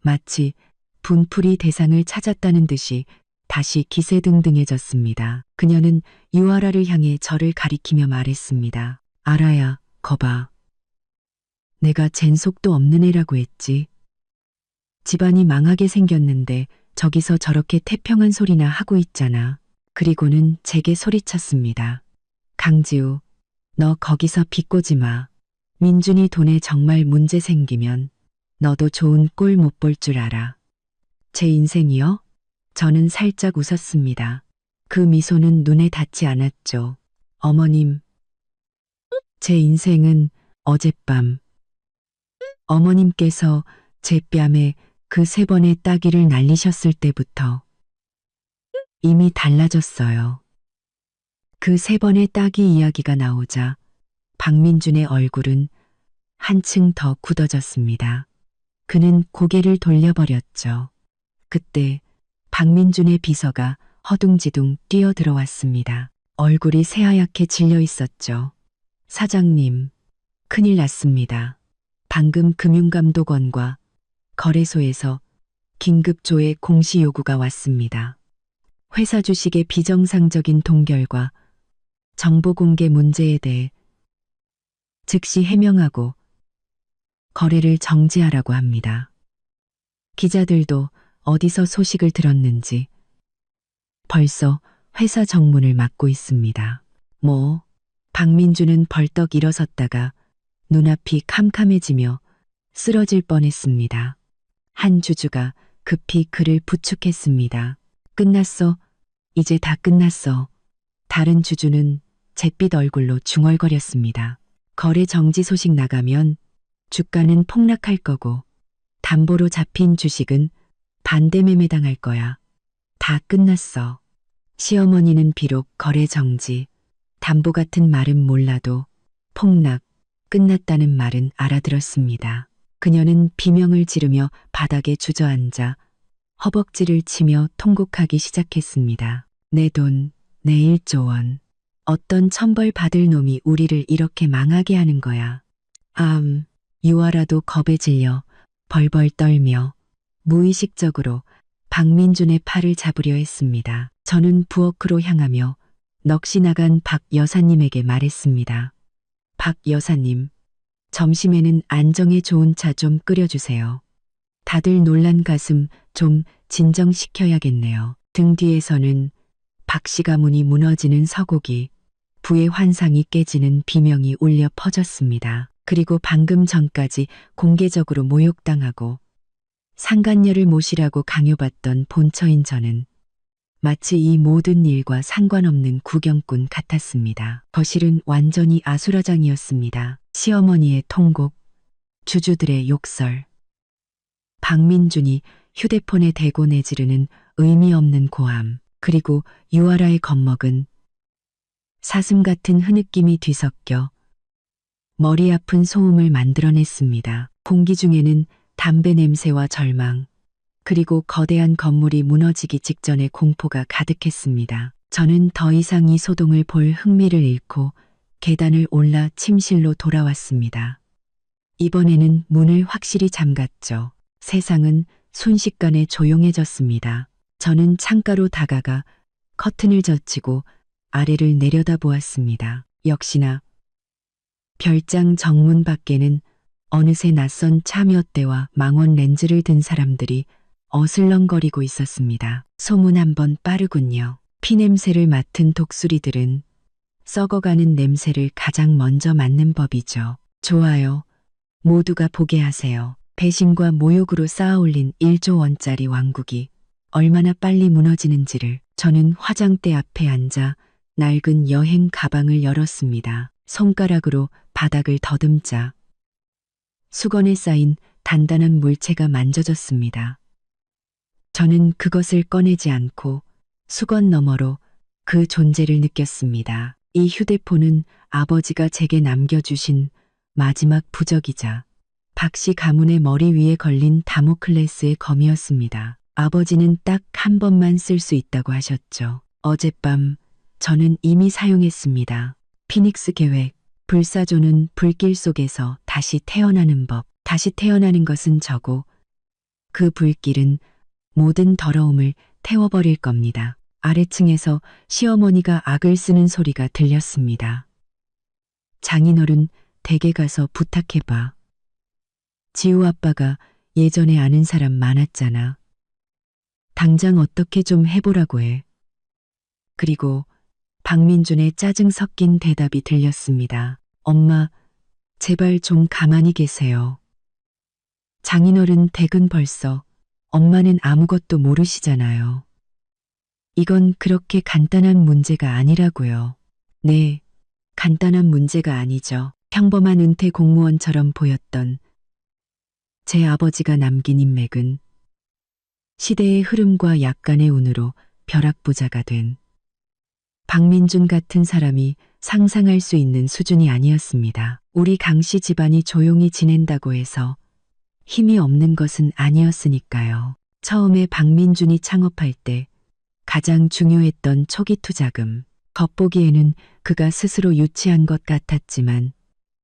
마치 분풀이 대상을 찾았다는 듯이 다시 기세등등해졌습니다. 그녀는 유아라를 향해 저를 가리키며 말했습니다. 알아야, 거봐. 내가 젠속도 없는 애라고 했지. 집안이 망하게 생겼는데 저기서 저렇게 태평한 소리나 하고 있잖아. 그리고는 제게 소리쳤습니다. 강지우, 너 거기서 비꼬지 마. 민준이 돈에 정말 문제 생기면 너도 좋은 꼴 못 볼 줄 알아. 제 인생이요? 저는 살짝 웃었습니다. 그 미소는 눈에 닿지 않았죠. 어머님, 제 인생은 어젯밤 어머님께서 제 뺨에 그 3번의 따귀를 날리셨을 때부터 이미 달라졌어요. 그 3번의 따귀 이야기가 나오자 박민준의 얼굴은 한층 더 굳어졌습니다. 그는 고개를 돌려버렸죠. 그때 박민준의 비서가 허둥지둥 뛰어들어왔습니다. 얼굴이 새하얗게 질려 있었죠. 사장님, 큰일 났습니다. 방금 금융감독원과 거래소에서 긴급조회 공시 요구가 왔습니다. 회사 주식의 비정상적인 동결과 정보 공개 문제에 대해 즉시 해명하고 거래를 정지하라고 합니다. 기자들도 어디서 소식을 들었는지 벌써 회사 정문을 막고 있습니다. 박민주는 벌떡 일어섰다가 눈앞이 캄캄해지며 쓰러질 뻔했습니다. 한 주주가 급히 그를 부축했습니다. 끝났어. 이제 다 끝났어. 다른 주주는 잿빛 얼굴로 중얼거렸습니다. 거래 정지 소식 나가면 주가는 폭락할 거고 담보로 잡힌 주식은 반대 매매당할 거야. 다 끝났어. 시어머니는 비록 거래 정지, 담보 같은 말은 몰라도 폭락, 끝났다는 말은 알아들었습니다. 그녀는 비명을 지르며 바닥에 주저앉아 허벅지를 치며 통곡하기 시작했습니다. 내 돈, 내 1조 원. 어떤 천벌 받을 놈이 우리를 이렇게 망하게 하는 거야. 유아라도 겁에 질려 벌벌 떨며 무의식적으로 박민준의 팔을 잡으려 했습니다. 저는 부엌으로 향하며 넋이 나간 박 여사님에게 말했습니다. 박 여사님, 점심에는 안정에 좋은 차 좀 끓여주세요. 다들 놀란 가슴 좀 진정시켜야겠네요. 등 뒤에서는 박씨 가문이 무너지는 서곡이, 부의 환상이 깨지는 비명이 울려 퍼졌습니다. 그리고 방금 전까지 공개적으로 모욕당하고 상간녀를 모시라고 강요받던 본처인 저는 마치 이 모든 일과 상관없는 구경꾼 같았습니다. 거실은 완전히 아수라장이었습니다. 시어머니의 통곡, 주주들의 욕설, 박민준이 휴대폰에 대고 내지르는 의미 없는 고함, 그리고 유아라의 겁먹은 사슴 같은 흐느낌이 뒤섞여 머리 아픈 소음을 만들어냈습니다. 공기 중에는 담배 냄새와 절망, 그리고 거대한 건물이 무너지기 직전의 공포가 가득했습니다. 저는 더 이상 이 소동을 볼 흥미를 잃고 계단을 올라 침실로 돌아왔습니다. 이번에는 문을 확실히 잠갔죠. 세상은 순식간에 조용해졌습니다. 저는 창가로 다가가 커튼을 젖히고 아래를 내려다보았습니다. 역시나 별장 정문 밖에는 어느새 낯선 차 몇 대와 망원 렌즈를 든 사람들이 어슬렁거리고 있었습니다. 소문 한번 빠르군요. 피냄새를 맡은 독수리들은 썩어가는 냄새를 가장 먼저 맡는 법이죠. 좋아요. 모두가 보게 하세요. 배신과 모욕으로 쌓아올린 1조 원짜리 왕국이 얼마나 빨리 무너지는지를. 저는 화장대 앞에 앉아 낡은 여행 가방을 열었습니다. 손가락으로 바닥을 더듬자 수건에 쌓인 단단한 물체가 만져졌습니다. 저는 그것을 꺼내지 않고 수건 너머로 그 존재를 느꼈습니다. 이 휴대폰은 아버지가 제게 남겨주신 마지막 부적이자 박씨 가문의 머리 위에 걸린 다모클레스의 검이었습니다. 아버지는 딱 한 번만 쓸 수 있다고 하셨죠. 어젯밤 저는 이미 사용했습니다. 피닉스 계획, 불사조는 불길 속에서 다시 태어나는 법. 다시 태어나는 것은 저고 그 불길은 모든 더러움을 태워버릴 겁니다. 아래층에서 시어머니가 악을 쓰는 소리가 들렸습니다. 장인어른 댁에 가서 부탁해봐. 지우 아빠가 예전에 아는 사람 많았잖아. 당장 어떻게 좀 해보라고 해. 그리고 박민준의 짜증 섞인 대답이 들렸습니다. 엄마, 제발 좀 가만히 계세요. 장인어른 댁은 벌써, 엄마는 아무것도 모르시잖아요. 이건 그렇게 간단한 문제가 아니라고요. 네, 간단한 문제가 아니죠. 평범한 은퇴 공무원처럼 보였던 제 아버지가 남긴 인맥은 시대의 흐름과 약간의 운으로 벼락부자가 된 박민준 같은 사람이 상상할 수 있는 수준이 아니었습니다. 우리 강씨 집안이 조용히 지낸다고 해서 힘이 없는 것은 아니었으니까요. 처음에 박민준이 창업할 때 가장 중요했던 초기 투자금, 겉보기에는 그가 스스로 유치한 것 같았지만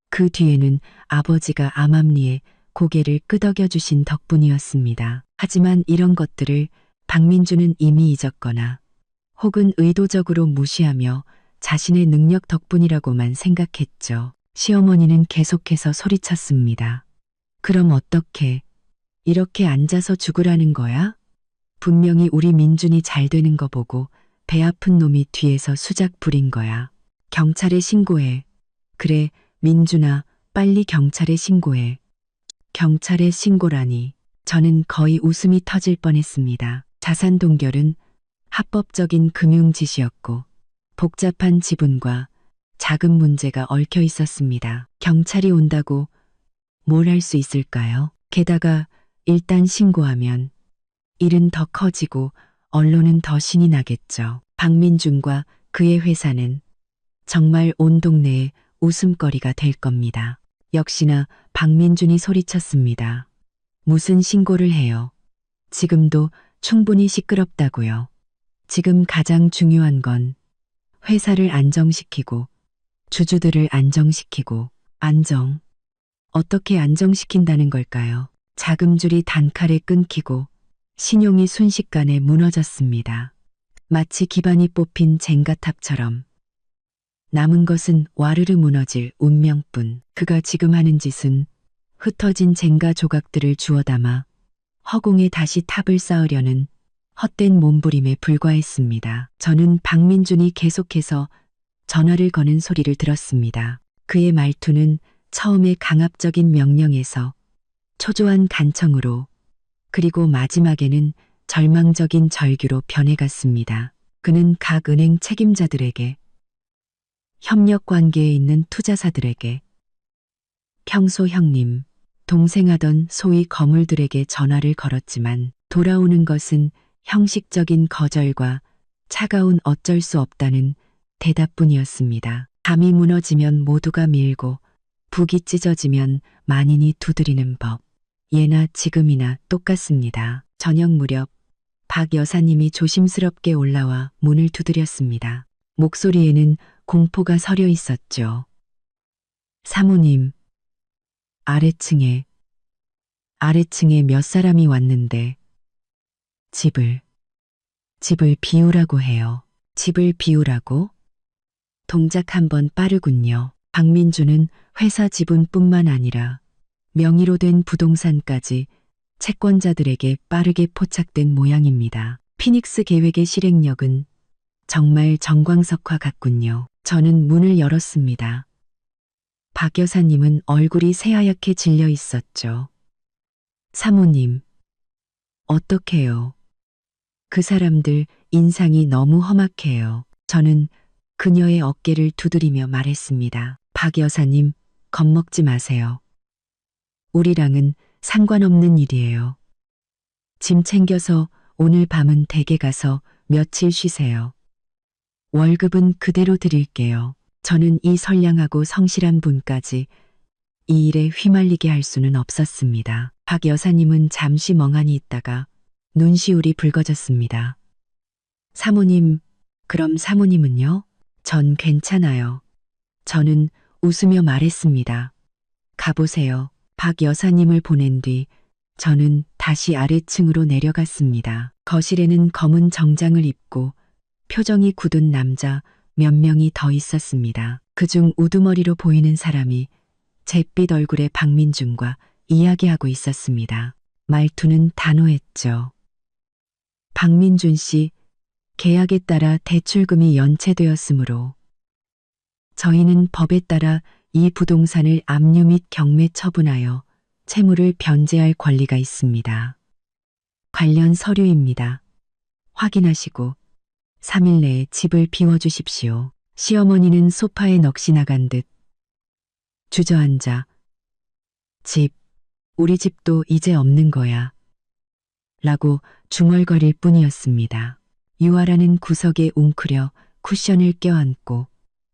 그 뒤에는 아버지가 암암리에 고개를 끄덕여 주신 덕분이었습니다. 하지만 이런 것들을 박민준은 이미 잊었거나 혹은 의도적으로 무시하며 자신의 능력 덕분이라고만 생각했죠. 시어머니는 계속해서 소리쳤습니다. 그럼 어떻게 이렇게 앉아서 죽으라는 거야? 분명히 우리 민준이 잘 되는 거 보고 배 아픈 놈이 뒤에서 수작 부린 거야. 경찰에 신고해. 그래, 민준아, 빨리 경찰에 신고해. 경찰에 신고라니. 저는 거의 웃음이 터질 뻔했습니다. 자산 동결은 합법적인 금융짓이었고 복잡한 지분과 자금 문제가 얽혀 있었습니다. 경찰이 온다고 뭘 할 수 있을까요? 게다가 일단 신고하면 일은 더 커지고 언론은 더 신이 나겠죠. 박민준과 그의 회사는 정말 온 동네의 웃음거리가 될 겁니다. 역시나 박민준이 소리쳤습니다. 무슨 신고를 해요? 지금도 충분히 시끄럽다고요. 지금 가장 중요한 건 회사를 안정시키고 주주들을 안정시키고 어떻게 안정시킨다는 걸까요? 자금줄이 단칼에 끊기고 신용이 순식간에 무너졌습니다. 마치 기반이 뽑힌 젠가탑처럼 남은 것은 와르르 무너질 운명뿐. 그가 지금 하는 짓은 흩어진 젠가 조각들을 주워 담아 허공에 다시 탑을 쌓으려는 헛된 몸부림에 불과했습니다. 저는 박민준이 계속해서 전화를 거는 소리를 들었습니다. 그의 말투는 처음에 강압적인 명령에서 초조한 간청으로 그리고 마지막에는 절망적인 절규로 변해갔습니다. 그는 각 은행 책임자들에게 협력 관계에 있는 투자사들에게 평소 형님, 동생하던 소위 거물들에게 전화를 걸었지만 돌아오는 것은 형식적인 거절과 차가운 어쩔 수 없다는 대답뿐이었습니다. 담이 무너지면 모두가 밀고 북이 찢어지면 만인이 두드리는 법. 예나 지금이나 똑같습니다. 저녁 무렵 박 여사님이 조심스럽게 올라와 문을 두드렸습니다. 목소리에는 공포가 서려 있었죠. 사모님, 아래층에 몇 사람이 왔는데 집을 비우라고 해요. 집을 비우라고? 동작 한번 빠르군요. 박민주는 회사 지분뿐만 아니라 명의로 된 부동산까지 채권자들에게 빠르게 포착된 모양입니다. 피닉스 계획의 실행력은 정말 정광석화 같군요. 저는 문을 열었습니다. 박 여사님은 얼굴이 새하얗게 질려 있었죠. 사모님, 어떡해요? 그 사람들 인상이 너무 험악해요. 저는 그녀의 어깨를 두드리며 말했습니다. 박 여사님, 겁먹지 마세요. 우리랑은 상관없는 일이에요. 짐 챙겨서 오늘 밤은 댁에 가서 며칠 쉬세요. 월급은 그대로 드릴게요. 저는 이 선량하고 성실한 분까지 이 일에 휘말리게 할 수는 없었습니다. 박 여사님은 잠시 멍하니 있다가 눈시울이 붉어졌습니다. 사모님, 그럼 사모님은요? 전 괜찮아요. 저는 웃으며 말했습니다. 가보세요. 박 여사님을 보낸 뒤 저는 다시 아래층으로 내려갔습니다. 거실에는 검은 정장을 입고 표정이 굳은 남자 몇 명이 더 있었습니다. 그중 우두머리로 보이는 사람이 잿빛 얼굴의 박민준과 이야기하고 있었습니다. 말투는 단호했죠. 박민준 씨, 계약에 따라 대출금이 연체되었으므로 저희는 법에 따라 이 부동산을 압류 및 경매 처분하여 채무를 변제할 권리가 있습니다. 관련 서류입니다. 확인하시고 3일 내에 집을 비워주십시오. 시어머니는 소파에 넋이 나간 듯 주저앉아 우리 집도 이제 없는 거야. 라고 중얼거릴 뿐이었습니다. 유아라는 구석에 웅크려 쿠션을 껴안고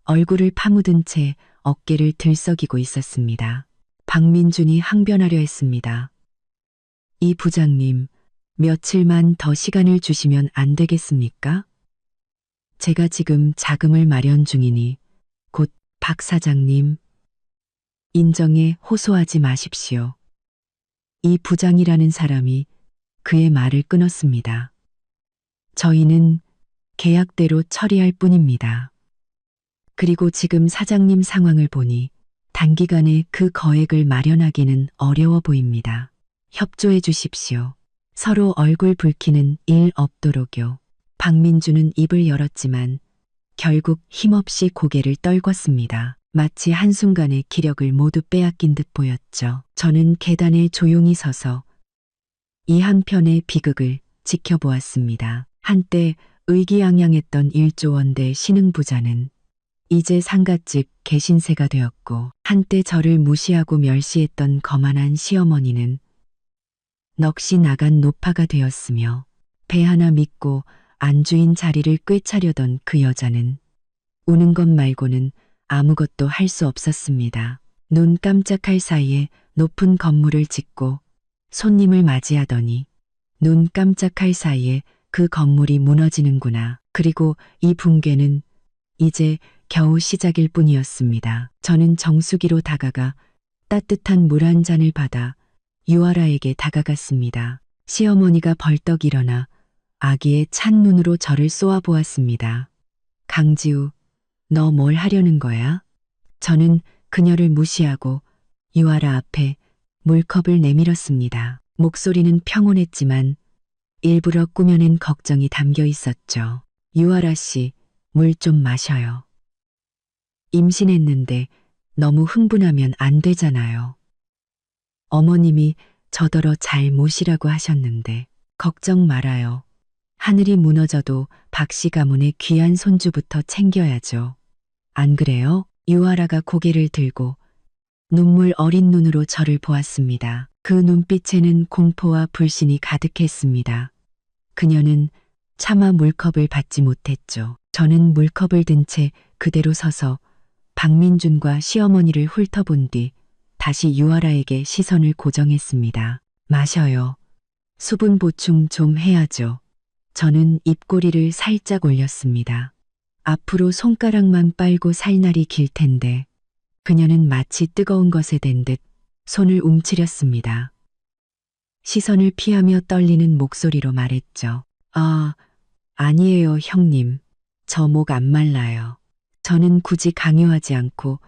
얼굴을 파묻은 채 어깨를 들썩이고 있었습니다. 박민준이 항변하려 했습니다. 이 부장님, 며칠만 더 시간을 주시면 안 되겠습니까? 제가 지금 자금을 마련 중이니 곧 박 사장님, 인정에 호소하지 마십시오. 이 부장이라는 사람이 그의 말을 끊었습니다. 저희는 계약대로 처리할 뿐입니다. 그리고 지금 사장님 상황을 보니 단기간에 그 거액을 마련하기는 어려워 보입니다. 협조해 주십시오. 서로 얼굴 붉히는 일 없도록요. 박민주는 입을 열었지만 결국 힘없이 고개를 떨궜습니다. 마치 한순간에 기력을 모두 빼앗긴 듯 보였죠. 저는 계단에 조용히 서서 이 한편의 비극을 지켜보았습니다. 한때 의기양양했던 1조 원대 신흥부자는 이제 상갓집 개신세가 되었고, 한때 저를 무시하고 멸시했던 거만한 시어머니는 넋이 나간 노파가 되었으며, 배 하나 믿고 안주인 자리를 꿰차려던 그 여자는 우는 것 말고는 아무것도 할 수 없었습니다. 눈 깜짝할 사이에 높은 건물을 짓고 손님을 맞이하더니 눈 깜짝할 사이에 그 건물이 무너지는구나. 그리고 이 붕괴는 이제 겨우 시작일 뿐이었습니다. 저는 정수기로 다가가 따뜻한 물 한 잔을 받아 유아라에게 다가갔습니다. 시어머니가 벌떡 일어나 아기의 찬 눈으로 저를 쏘아보았습니다. 강지우, 너 뭘 하려는 거야? 저는 그녀를 무시하고 유아라 앞에 물컵을 내밀었습니다. 목소리는 평온했지만 일부러 꾸며낸 걱정이 담겨 있었죠. 유아라 씨, 물 좀 마셔요. 임신했는데 너무 흥분하면 안 되잖아요. 어머님이 저더러 잘 모시라고 하셨는데 걱정 말아요. 하늘이 무너져도 박씨 가문의 귀한 손주부터 챙겨야죠. 안 그래요? 유아라가 고개를 들고 눈물 어린 눈으로 저를 보았습니다. 그 눈빛에는 공포와 불신이 가득했습니다. 그녀는 차마 물컵을 받지 못했죠. 저는 물컵을 든 채 그대로 서서 박민준과 시어머니를 훑어본 뒤 다시 유아라에게 시선을 고정했습니다. 마셔요. 수분 보충 좀 해야죠. 저는 입꼬리를 살짝 올렸습니다. 앞으로 손가락만 빨고 살 날이 길 텐데 그녀는 마치 뜨거운 것에 댄 듯 손을 움츠렸습니다. 시선을 피하며 떨리는 목소리로 말했죠. 아, 아니에요, 형님. 저 목 안 말라요. 저는 굳이 강요하지 않고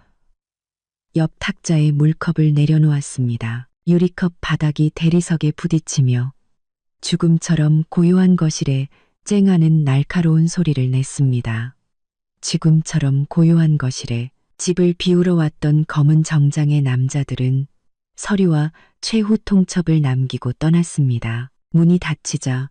옆 탁자에 물컵을 내려놓았습니다. 유리컵 바닥이 대리석에 부딪히며 죽음처럼 고요한 거실에 쨍하는 날카로운 소리를 냈습니다. 지금처럼 고요한 거실에 집을 비우러 왔던 검은 정장의 남자들은 서류와 최후 통첩을 남기고 떠났습니다. 문이 닫히자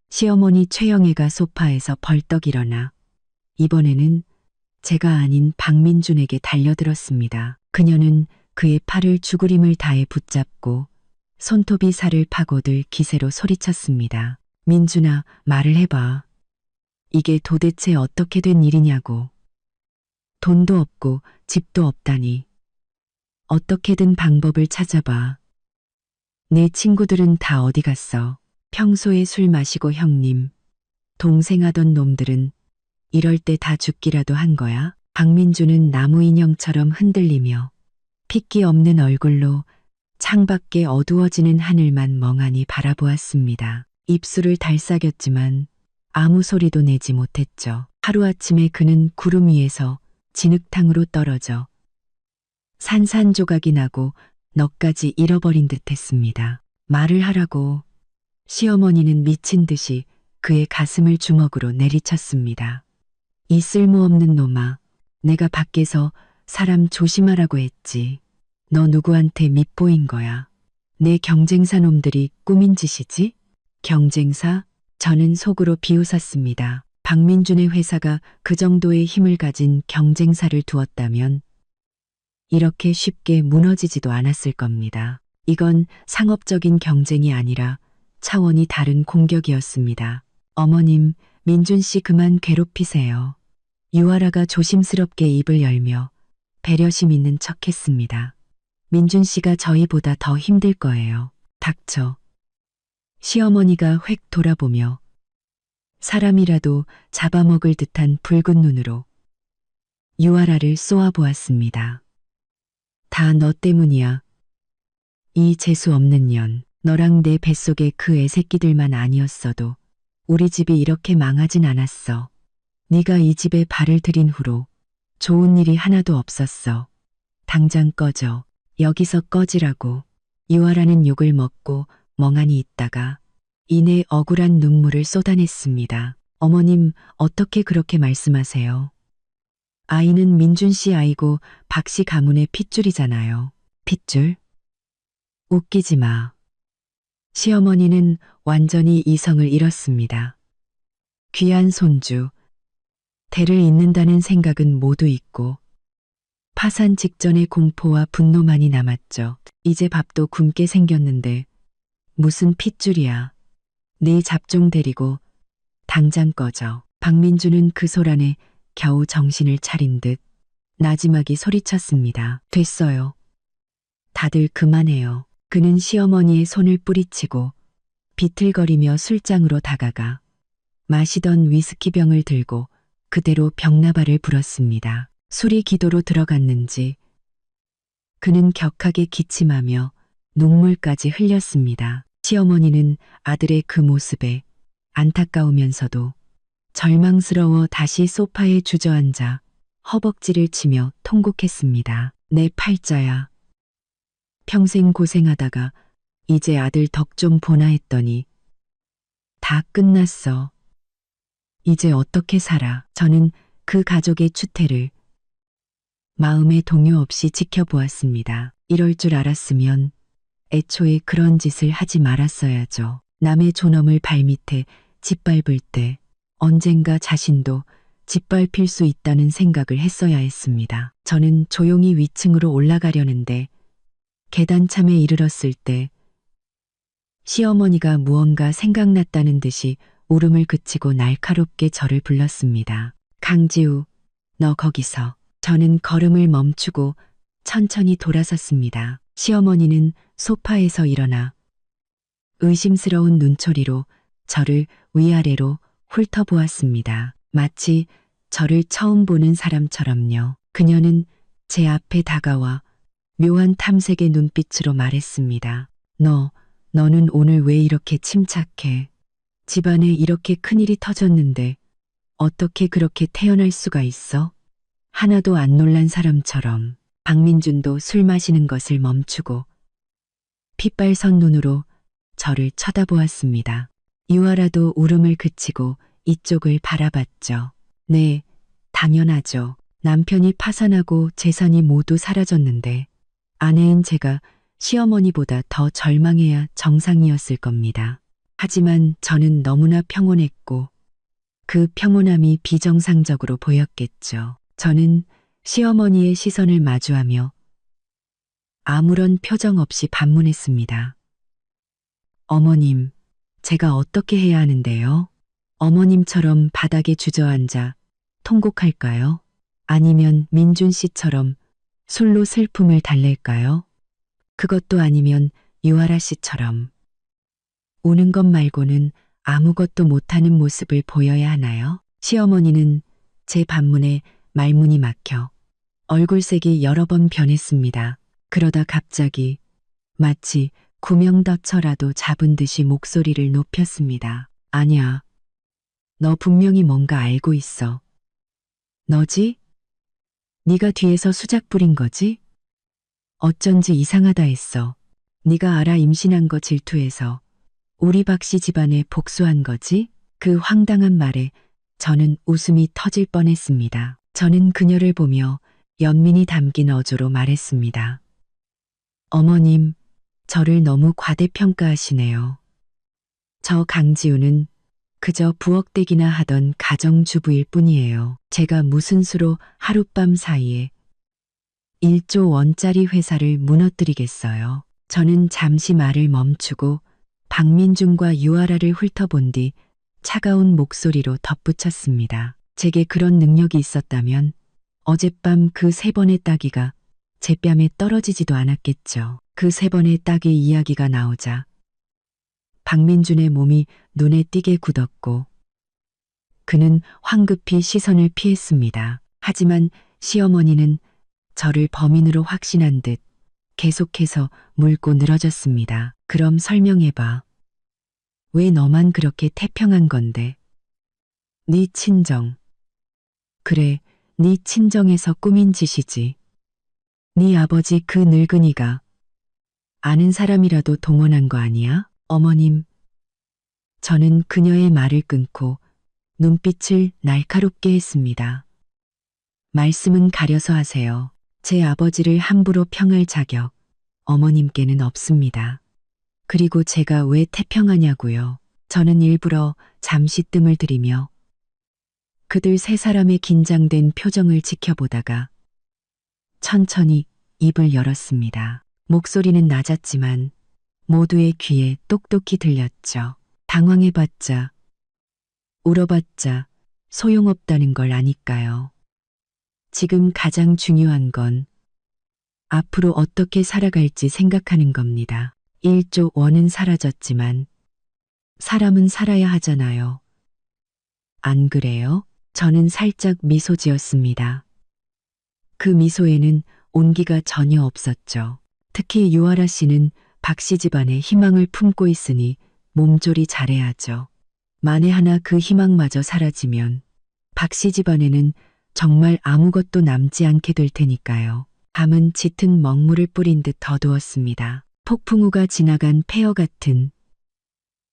시어머니 최영애가 소파에서 벌떡 일어나 이번에는 제가 아닌 박민준에게 달려들었습니다. 그녀는 그의 팔을 죽으림을 다해 붙잡고 손톱이 살을 파고들 기세로 소리쳤습니다. 민준아, 말을 해봐. 이게 도대체 어떻게 된 일이냐고. 돈도 없고 집도 없다니. 어떻게든 방법을 찾아봐. 내 친구들은 다 어디 갔어? 평소에 술 마시고 형님, 동생 하던 놈들은 이럴 때 다 죽기라도 한 거야? 박민주는 나무 인형처럼 흔들리며 핏기 없는 얼굴로 창밖에 어두워지는 하늘만 멍하니 바라보았습니다. 입술을 달싹였지만 아무 소리도 내지 못했죠. 하루아침에 그는 구름 위에서 진흙탕으로 떨어져 산산조각이 나고 넋까지 잃어버린 듯했습니다. 말을 하라고. 시어머니는 미친 듯이 그의 가슴을 주먹으로 내리쳤습니다. 이 쓸모없는 놈아, 내가 밖에서 사람 조심하라고 했지. 너 누구한테 밉보인 거야. 내 경쟁사 놈들이 꾸민 짓이지? 경쟁사? 저는 속으로 비웃었습니다. 박민준의 회사가 그 정도의 힘을 가진 경쟁사를 두었다면 이렇게 쉽게 무너지지도 않았을 겁니다. 이건 상업적인 경쟁이 아니라 차원이 다른 공격이었습니다. 어머님, 민준 씨 그만 괴롭히세요. 유아라가 조심스럽게 입을 열며 배려심 있는 척했습니다. 민준 씨가 저희보다 더 힘들 거예요. 닥쳐. 시어머니가 획 돌아보며 사람이라도 잡아먹을 듯한 붉은 눈으로 유아라를 쏘아보았습니다. 다 너 때문이야. 이 재수 없는 년. 너랑 내 뱃속의 그 애새끼들만 아니었어도 우리 집이 이렇게 망하진 않았어. 네가 이 집에 발을 들인 후로 좋은 일이 하나도 없었어. 당장 꺼져. 여기서 꺼지라고. 유아라는 욕을 먹고 멍하니 있다가 이내 억울한 눈물을 쏟아냈습니다. 어머님, 어떻게 그렇게 말씀하세요? 아이는 민준 씨 아이고 박 씨 가문의 핏줄이잖아요. 핏줄? 웃기지 마. 시어머니는 완전히 이성을 잃었습니다. 귀한 손주, 대를 잇는다는 생각은 모두 잊고 파산 직전의 공포와 분노만이 남았죠. 이제 밥도 굶게 생겼는데 무슨 핏줄이야. 네 잡종 데리고 당장 꺼져. 박민주는 그 소란에 겨우 정신을 차린 듯 나지막이 소리쳤습니다. 됐어요. 다들 그만해요. 그는 시어머니의 손을 뿌리치고 비틀거리며 술장으로 다가가 마시던 위스키병을 들고 그대로 벽나발을 불었습니다. 술이 기도로 들어갔는지 그는 격하게 기침하며 눈물까지 흘렸습니다. 시어머니는 아들의 그 모습에 안타까우면서도 절망스러워 다시 소파에 주저앉아 허벅지를 치며 통곡했습니다. 내 팔자야. 평생 고생하다가 이제 아들 덕 좀 보나 했더니 다 끝났어. 이제 어떻게 살아? 저는 그 가족의 추태를 마음의 동요 없이 지켜보았습니다. 이럴 줄 알았으면 애초에 그런 짓을 하지 말았어야죠. 남의 존엄을 발밑에 짓밟을 때 언젠가 자신도 짓밟힐 수 있다는 생각을 했어야 했습니다. 저는 조용히 위층으로 올라가려는데 계단참에 이르렀을 때 시어머니가 무언가 생각났다는 듯이 울음을 그치고 날카롭게 저를 불렀습니다. 강지우, 너 거기서. 저는 걸음을 멈추고 천천히 돌아섰습니다. 시어머니는 소파에서 일어나 의심스러운 눈초리로 저를 위아래로 훑어보았습니다. 마치 저를 처음 보는 사람처럼요. 그녀는 제 앞에 다가와 묘한 탐색의 눈빛으로 말했습니다. 너는 오늘 왜 이렇게 침착해? 집안에 이렇게 큰일이 터졌는데 어떻게 그렇게 태어날 수가 있어? 하나도 안 놀란 사람처럼. 박민준도 술 마시는 것을 멈추고 핏발선 눈으로 저를 쳐다보았습니다. 유아라도 울음을 그치고 이쪽을 바라봤죠. 네, 당연하죠. 남편이 파산하고 재산이 모두 사라졌는데 아내인 제가 시어머니보다 더 절망해야 정상이었을 겁니다. 하지만 저는 너무나 평온했고 그 평온함이 비정상적으로 보였겠죠. 저는 시어머니의 시선을 마주하며 아무런 표정 없이 반문했습니다. 어머님, 제가 어떻게 해야 하는데요? 어머님처럼 바닥에 주저앉아 통곡할까요? 아니면 민준 씨처럼 술로 슬픔을 달랠까요? 그것도 아니면 유아라 씨처럼 우는 것 말고는 아무것도 못하는 모습을 보여야 하나요? 시어머니는 제 반문에 말문이 막혀 얼굴색이 여러 번 변했습니다. 그러다 갑자기 마치 구명더처라도 잡은 듯이 목소리를 높였습니다. 아니야. 너 분명히 뭔가 알고 있어. 너지? 네가 뒤에서 수작 부린 거지? 어쩐지 이상하다 했어. 네가 알아 임신한 거 질투해서 우리 박씨 집안에 복수한 거지? 그 황당한 말에 저는 웃음이 터질 뻔했습니다. 저는 그녀를 보며 연민이 담긴 어조로 말했습니다. 어머님, 저를 너무 과대평가하시네요. 저 강지우는 그저 부엌대기나 하던 가정주부일 뿐이에요. 제가 무슨 수로 하룻밤 사이에 1조 원짜리 회사를 무너뜨리겠어요. 저는 잠시 말을 멈추고 박민준과 유아라를 훑어본 뒤 차가운 목소리로 덧붙였습니다. 제게 그런 능력이 있었다면 어젯밤 그 3번의 따귀가 제 뺨에 떨어지지도 않았겠죠. 그 3번의 따귀 이야기가 나오자 박민준의 몸이 눈에 띄게 굳었고 그는 황급히 시선을 피했습니다. 하지만 시어머니는 저를 범인으로 확신한 듯 계속해서 물고 늘어졌습니다. 그럼 설명해봐. 왜 너만 그렇게 태평한 건데? 네 친정. 그래, 네 친정에서 꾸민 짓이지. 네 아버지 그 늙은이가 아는 사람이라도 동원한 거 아니야? 어머님. 저는 그녀의 말을 끊고 눈빛을 날카롭게 했습니다. 말씀은 가려서 하세요. 제 아버지를 함부로 평할 자격 어머님께는 없습니다. 그리고 제가 왜 태평하냐고요. 저는 일부러 잠시 뜸을 들이며 그들 세 사람의 긴장된 표정을 지켜보다가 천천히 입을 열었습니다. 목소리는 낮았지만 모두의 귀에 똑똑히 들렸죠. 당황해봤자, 울어봤자 소용없다는 걸 아니까요. 지금 가장 중요한 건 앞으로 어떻게 살아갈지 생각하는 겁니다. 1조 원은 사라졌지만 사람은 살아야 하잖아요. 안 그래요? 저는 살짝 미소 지었습니다. 그 미소에는 온기가 전혀 없었죠. 특히 유아라 씨는 박 씨 집안에 희망을 품고 있으니 몸조리 잘해야죠. 만에 하나 그 희망마저 사라지면 박 씨 집안에는 정말 아무것도 남지 않게 될 테니까요. 밤은 짙은 먹물을 뿌린 듯 어두웠습니다. 폭풍우가 지나간 폐허 같은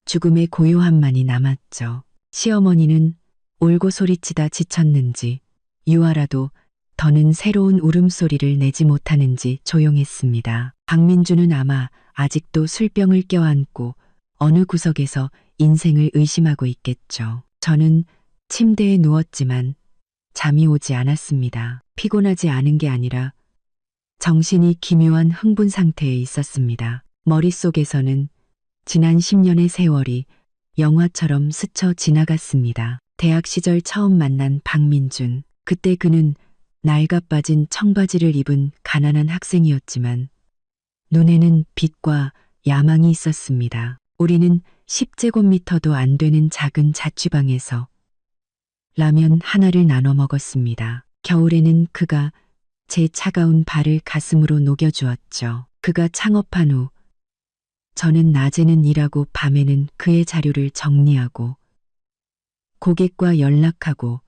죽음의 고요함만이 남았죠. 시어머니는 울고 소리치다 지쳤는지 유아라도 더는 새로운 울음소리를 내지 못하는지 조용했습니다. 박민주는 아마 아직도 술병을 껴안고 어느 구석에서 인생을 의심하고 있겠죠. 저는 침대에 누웠지만 잠이 오지 않았습니다. 피곤하지 않은 게 아니라 정신이 기묘한 흥분 상태에 있었습니다. 머릿속에서는 지난 10년의 세월이 영화처럼 스쳐 지나갔습니다. 대학 시절 처음 만난 박민준. 그때 그는 낡아 빠진 청바지를 입은 가난한 학생이었지만 눈에는 빛과 야망이 있었습니다. 우리는 10제곱미터도 안 되는 작은 자취방에서 라면 하나를 나눠 먹었습니다. 겨울에는 그가 제 차가운 발을 가슴으로 녹여주었죠. 그가 창업한 후 저는 낮에는 일하고 밤에는 그의 자료를 정리하고 고객과 연락하고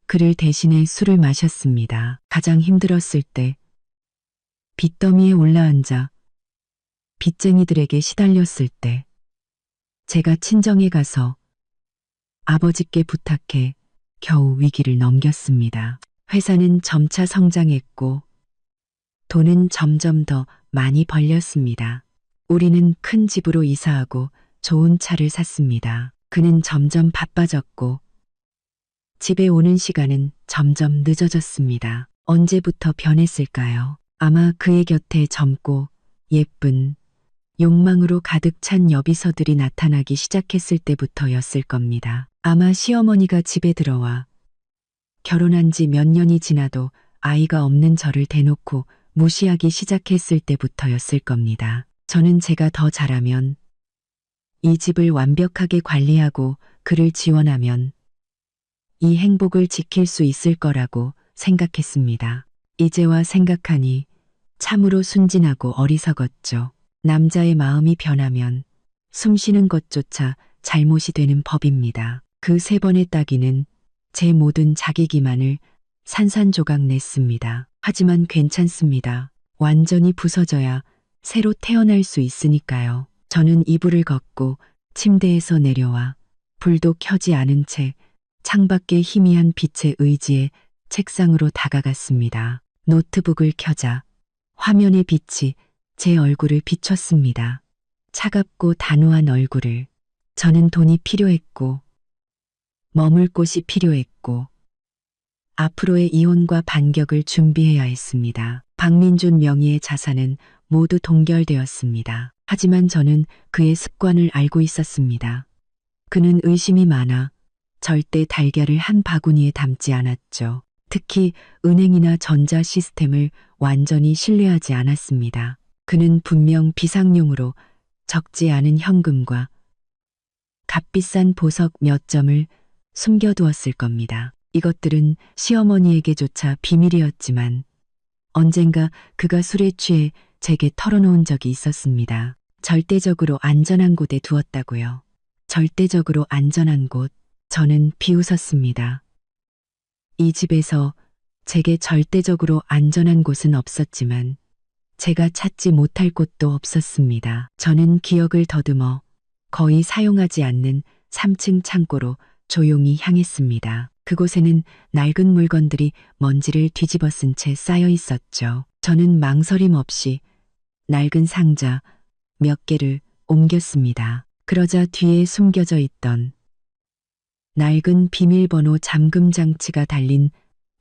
그를 대신해 술을 마셨습니다. 가장 힘들었을 때 빚더미에 올라앉아 빚쟁이들에게 시달렸을 때 제가 친정에 가서 아버지께 부탁해 겨우 위기를 넘겼습니다. 회사는 점차 성장했고 돈은 점점 더 많이 벌렸습니다. 우리는 큰 집으로 이사하고 좋은 차를 샀습니다. 그는 점점 바빠졌고 집에 오는 시간은 점점 늦어졌습니다. 언제부터 변했을까요? 아마 그의 곁에 젊고 예쁜 욕망으로 가득 찬 여비서들이 나타나기 시작했을 때부터였을 겁니다. 아마 시어머니가 집에 들어와 결혼한 지 몇 년이 지나도 아이가 없는 저를 대놓고 무시하기 시작했을 때부터였을 겁니다. 저는 제가 더 잘하면 이 집을 완벽하게 관리하고 그를 지원하면 이 행복을 지킬 수 있을 거라고 생각했습니다. 이제와 생각하니 참으로 순진하고 어리석었죠. 남자의 마음이 변하면 숨쉬는 것조차 잘못이 되는 법입니다. 그 3번의 따귀는 제 모든 자기 기만을 산산조각 냈습니다. 하지만 괜찮습니다. 완전히 부서져야 새로 태어날 수 있으니까요. 저는 이불을 걷고 침대에서 내려와 불도 켜지 않은 채 창밖의 희미한 빛에 의지해 책상으로 다가갔습니다. 노트북을 켜자 화면의 빛이 제 얼굴을 비췄습니다. 차갑고 단호한 얼굴을. 저는 돈이 필요했고 머물 곳이 필요했고 앞으로의 이혼과 반격을 준비해야 했습니다. 박민준 명의의 자산은 모두 동결되었습니다. 하지만 저는 그의 습관을 알고 있었습니다. 그는 의심이 많아 절대 달걀을 한 바구니에 담지 않았죠. 특히 은행이나 전자 시스템을 완전히 신뢰하지 않았습니다. 그는 분명 비상용으로 적지 않은 현금과 값비싼 보석 몇 점을 숨겨두었을 겁니다. 이것들은 시어머니에게조차 비밀이었지만 언젠가 그가 술에 취해 제게 털어놓은 적이 있었습니다. 절대적으로 안전한 곳에 두었다고요. 절대적으로 안전한 곳. 저는 비웃었습니다. 이 집에서 제게 절대적으로 안전한 곳은 없었지만 제가 찾지 못할 곳도 없었습니다. 저는 기억을 더듬어 거의 사용하지 않는 3층 창고로 조용히 향했습니다. 그곳에는 낡은 물건들이 먼지를 뒤집어 쓴 채 쌓여 있었죠. 저는 망설임 없이 낡은 상자 몇 개를 옮겼습니다. 그러자 뒤에 숨겨져 있던 낡은 비밀번호 잠금 장치가 달린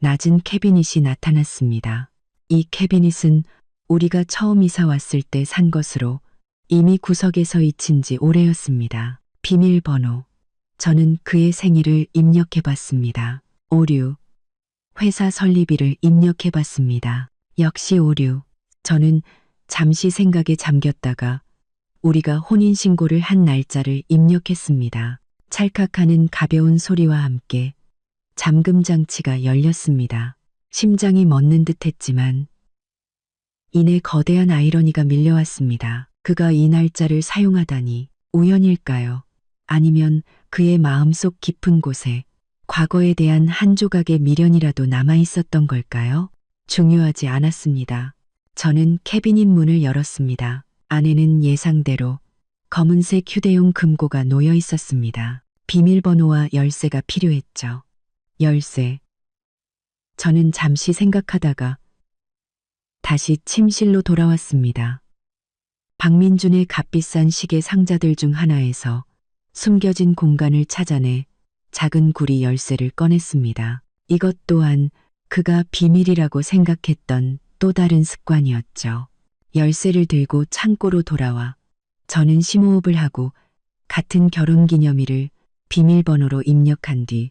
낮은 캐비닛이 나타났습니다. 이 캐비닛은 우리가 처음 이사 왔을 때 산 것으로 이미 구석에서 잊힌 지 오래였습니다. 비밀번호. 저는 그의 생일을 입력해 봤습니다. 오류. 회사 설립일을 입력해 봤습니다. 역시 오류. 저는 잠시 생각에 잠겼다가 우리가 혼인신고를 한 날짜를 입력했습니다. 찰칵하는 가벼운 소리와 함께 잠금 장치가 열렸습니다. 심장이 멎는 듯 했지만 이내 거대한 아이러니가 밀려왔습니다. 그가 이 날짜를 사용하다니 우연일까요? 아니면 그의 마음속 깊은 곳에 과거에 대한 한 조각의 미련이라도 남아 있었던 걸까요? 중요하지 않았습니다. 저는 캐비닛 문을 열었습니다. 안에는 예상대로 검은색 휴대용 금고가 놓여 있었습니다. 비밀번호와 열쇠가 필요했죠. 열쇠. 저는 잠시 생각하다가 다시 침실로 돌아왔습니다. 박민준의 값비싼 시계 상자들 중 하나에서 숨겨진 공간을 찾아내 작은 구리 열쇠를 꺼냈습니다. 이것 또한 그가 비밀이라고 생각했던 또 다른 습관이었죠. 열쇠를 들고 창고로 돌아와 저는 심호흡을 하고 같은 결혼기념일을 비밀번호로 입력한 뒤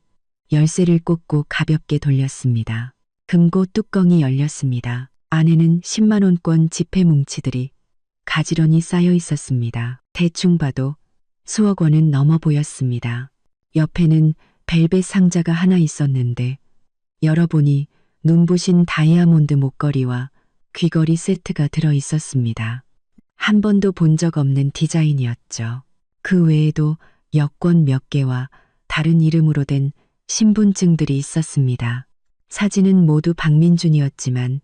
열쇠를 꽂고 가볍게 돌렸습니다. 금고 뚜껑이 열렸습니다. 안에는 10만 원권 지폐 뭉치들이 가지런히 쌓여 있었습니다. 대충 봐도 수억 원은 넘어 보였습니다. 옆에는 벨벳 상자가 하나 있었는데 열어보니 눈부신 다이아몬드 목걸이와 귀걸이 세트가 들어 있었습니다. 한 번도 본 적 없는 디자인이었죠. 그 외에도 여권 몇 개와 다른 이름으로 된 신분증들이 있었습니다. 사진은 모두 박민준이었지만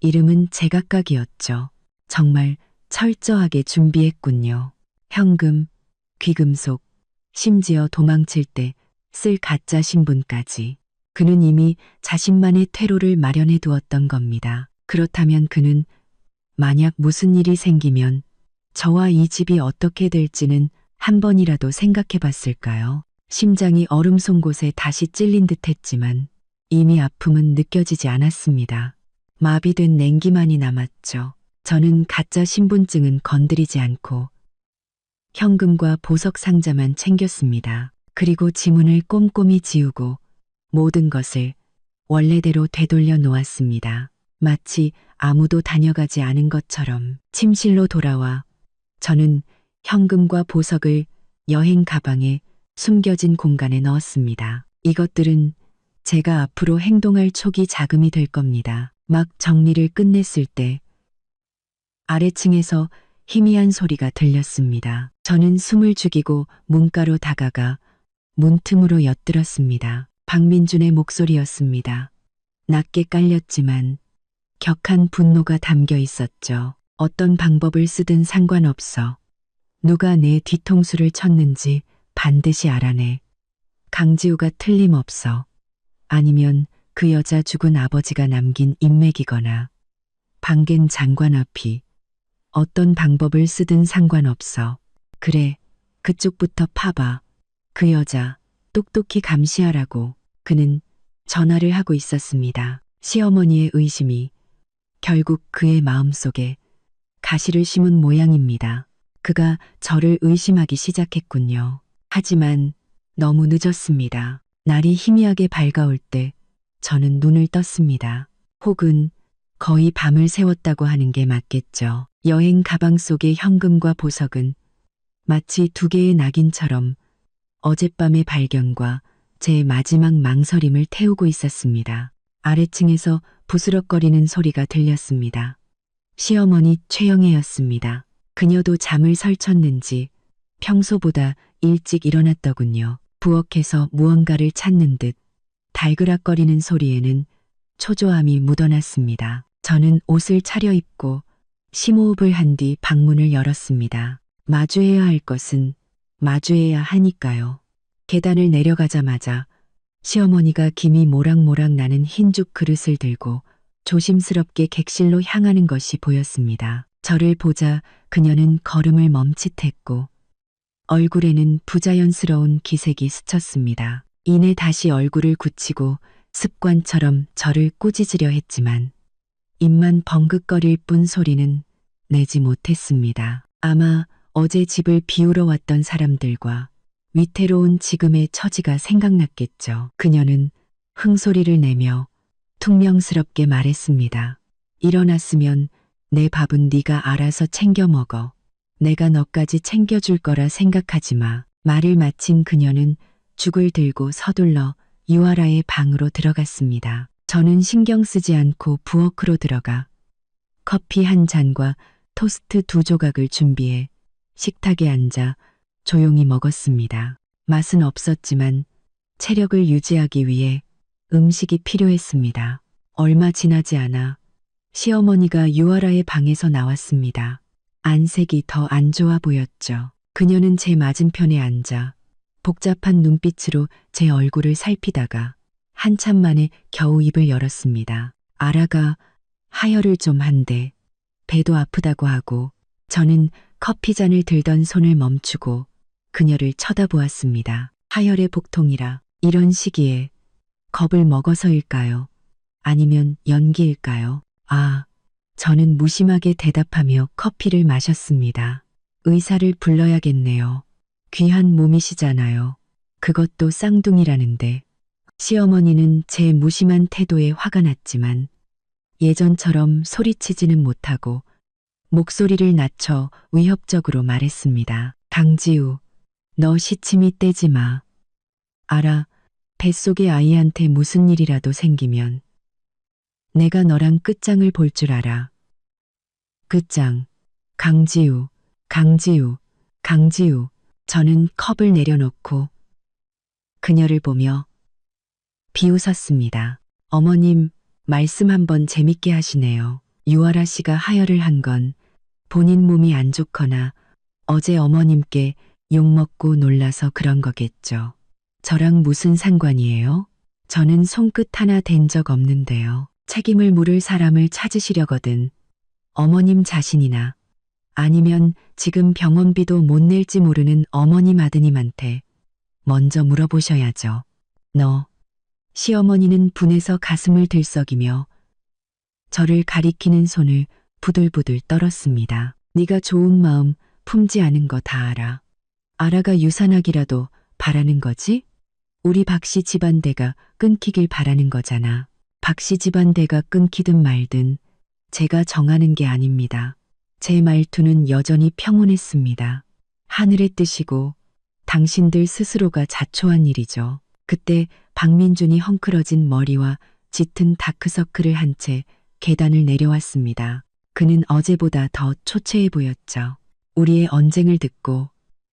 이름은 제각각이었죠. 정말 철저하게 준비했군요. 현금, 귀금속, 심지어 도망칠 때 쓸 가짜 신분까지. 그는 이미 자신만의 퇴로를 마련해 두었던 겁니다. 그렇다면 그는 만약 무슨 일이 생기면 저와 이 집이 어떻게 될지는 한 번이라도 생각해 봤을까요? 심장이 얼음 송 곳에 다시 찔린 듯 했지만 이미 아픔은 느껴지지 않았습니다. 마비된 냉기만이 남았죠. 저는 가짜 신분증은 건드리지 않고 현금과 보석 상자만 챙겼습니다. 그리고 지문을 꼼꼼히 지우고 모든 것을 원래대로 되돌려 놓았습니다. 마치 아무도 다녀가지 않은 것처럼. 침실로 돌아와 저는 현금과 보석을 여행 가방에 숨겨진 공간에 넣었습니다. 이것들은 제가 앞으로 행동할 초기 자금이 될 겁니다. 막 정리를 끝냈을 때 아래층에서 희미한 소리가 들렸습니다. 저는 숨을 죽이고 문가로 다가가 문틈으로 엿들었습니다. 박민준의 목소리였습니다. 낮게 깔렸지만 격한 분노가 담겨 있었죠. 어떤 방법을 쓰든 상관없어. 누가 내 뒤통수를 쳤는지 반드시 알아내. 강지우가 틀림없어. 아니면 그 여자 죽은 아버지가 남긴 인맥이거나 방겐 장관 앞이. 어떤 방법을 쓰든 상관없어. 그래, 그쪽부터 파봐. 그 여자 똑똑히 감시하라고. 그는 전화를 하고 있었습니다. 시어머니의 의심이 결국 그의 마음속에 가시를 심은 모양입니다. 그가 저를 의심하기 시작했군요. 하지만 너무 늦었습니다. 날이 희미하게 밝아올 때 저는 눈을 떴습니다. 혹은 거의 밤을 새웠다고 하는 게 맞겠죠. 여행 가방 속의 현금과 보석은 마치 두 개의 낙인처럼 어젯밤의 발견과 제 마지막 망설임을 태우고 있었습니다. 아래층에서 부스럭거리는 소리가 들렸습니다. 시어머니 최영애였습니다. 그녀도 잠을 설쳤는지 평소보다 일찍 일어났더군요. 부엌에서 무언가를 찾는 듯 달그락거리는 소리에는 초조함이 묻어났습니다. 저는 옷을 차려입고 심호흡을 한 뒤 방문을 열었습니다. 마주해야 할 것은 마주해야 하니까요. 계단을 내려가자마자 시어머니가 김이 모락모락 나는 흰죽 그릇을 들고 조심스럽게 객실로 향하는 것이 보였습니다. 저를 보자 그녀는 걸음을 멈칫했고 얼굴에는 부자연스러운 기색이 스쳤습니다. 이내 다시 얼굴을 굳히고 습관처럼 저를 꾸짖으려 했지만 입만 벙긋거릴 뿐 소리는 내지 못했습니다. 아마 어제 집을 비우러 왔던 사람들과 위태로운 지금의 처지가 생각났겠죠. 그녀는 흥소리를 내며 퉁명스럽게 말했습니다. 일어났으면 내 밥은 네가 알아서 챙겨 먹어. 내가 너까지 챙겨줄 거라 생각하지 마. 말을 마친 그녀는 죽을 들고 서둘러 유아라의 방으로 들어갔습니다. 저는 신경 쓰지 않고 부엌으로 들어가 커피 한 잔과 토스트 두 조각을 준비해 식탁에 앉아 조용히 먹었습니다. 맛은 없었지만 체력을 유지하기 위해 음식이 필요했습니다. 얼마 지나지 않아 시어머니가 유아라의 방에서 나왔습니다. 안색이 더 안 좋아 보였죠. 그녀는 제 맞은편에 앉아 복잡한 눈빛으로 제 얼굴을 살피다가 한참 만에 겨우 입을 열었습니다. 아라가 하혈을 좀 한데 배도 아프다고 하고 저는 커피잔을 들던 손을 멈추고 그녀를 쳐다보았습니다. 하혈의 복통이라 이런 시기에 겁을 먹어서일까요? 아니면 연기일까요? 저는 무심하게 대답하며 커피를 마셨습니다. 의사를 불러야겠네요. 귀한 몸이시잖아요. 그것도 쌍둥이라는데. 시어머니는 제 무심한 태도에 화가 났지만 예전처럼 소리치지는 못하고 목소리를 낮춰 위협적으로 말했습니다. 강지우, 너 시침이 떼지 마. 알아, 뱃속의 아이한테 무슨 일이라도 생기면 내가 너랑 끝장을 볼 줄 알아. 끝장. 강지우, 강지우, 강지우. 저는 컵을 내려놓고 그녀를 보며 비웃었습니다. 어머님, 말씀 한번 재밌게 하시네요. 유아라 씨가 하혈을 한 건 본인 몸이 안 좋거나 어제 어머님께 욕먹고 놀라서 그런 거겠죠. 저랑 무슨 상관이에요? 저는 손끝 하나 댄 적 없는데요. 책임을 물을 사람을 찾으시려거든 어머님 자신이나 아니면 지금 병원비도 못 낼지 모르는 어머님 아드님한테 먼저 물어보셔야죠. 너. 시어머니는 분해서 가슴을 들썩이며 저를 가리키는 손을 부들부들 떨었습니다. 네가 좋은 마음 품지 않은 거 다 알아. 아라가 유산하기라도 바라는 거지? 우리 박씨 집안대가 끊기길 바라는 거잖아. 박씨 집안대가 끊기든 말든 제가 정하는 게 아닙니다. 제 말투는 여전히 평온했습니다. 하늘의 뜻이고 당신들 스스로가 자초한 일이죠. 그때 박민준이 헝클어진 머리와 짙은 다크서클을 한 채 계단을 내려왔습니다. 그는 어제보다 더 초췌해 보였죠. 우리의 언쟁을 듣고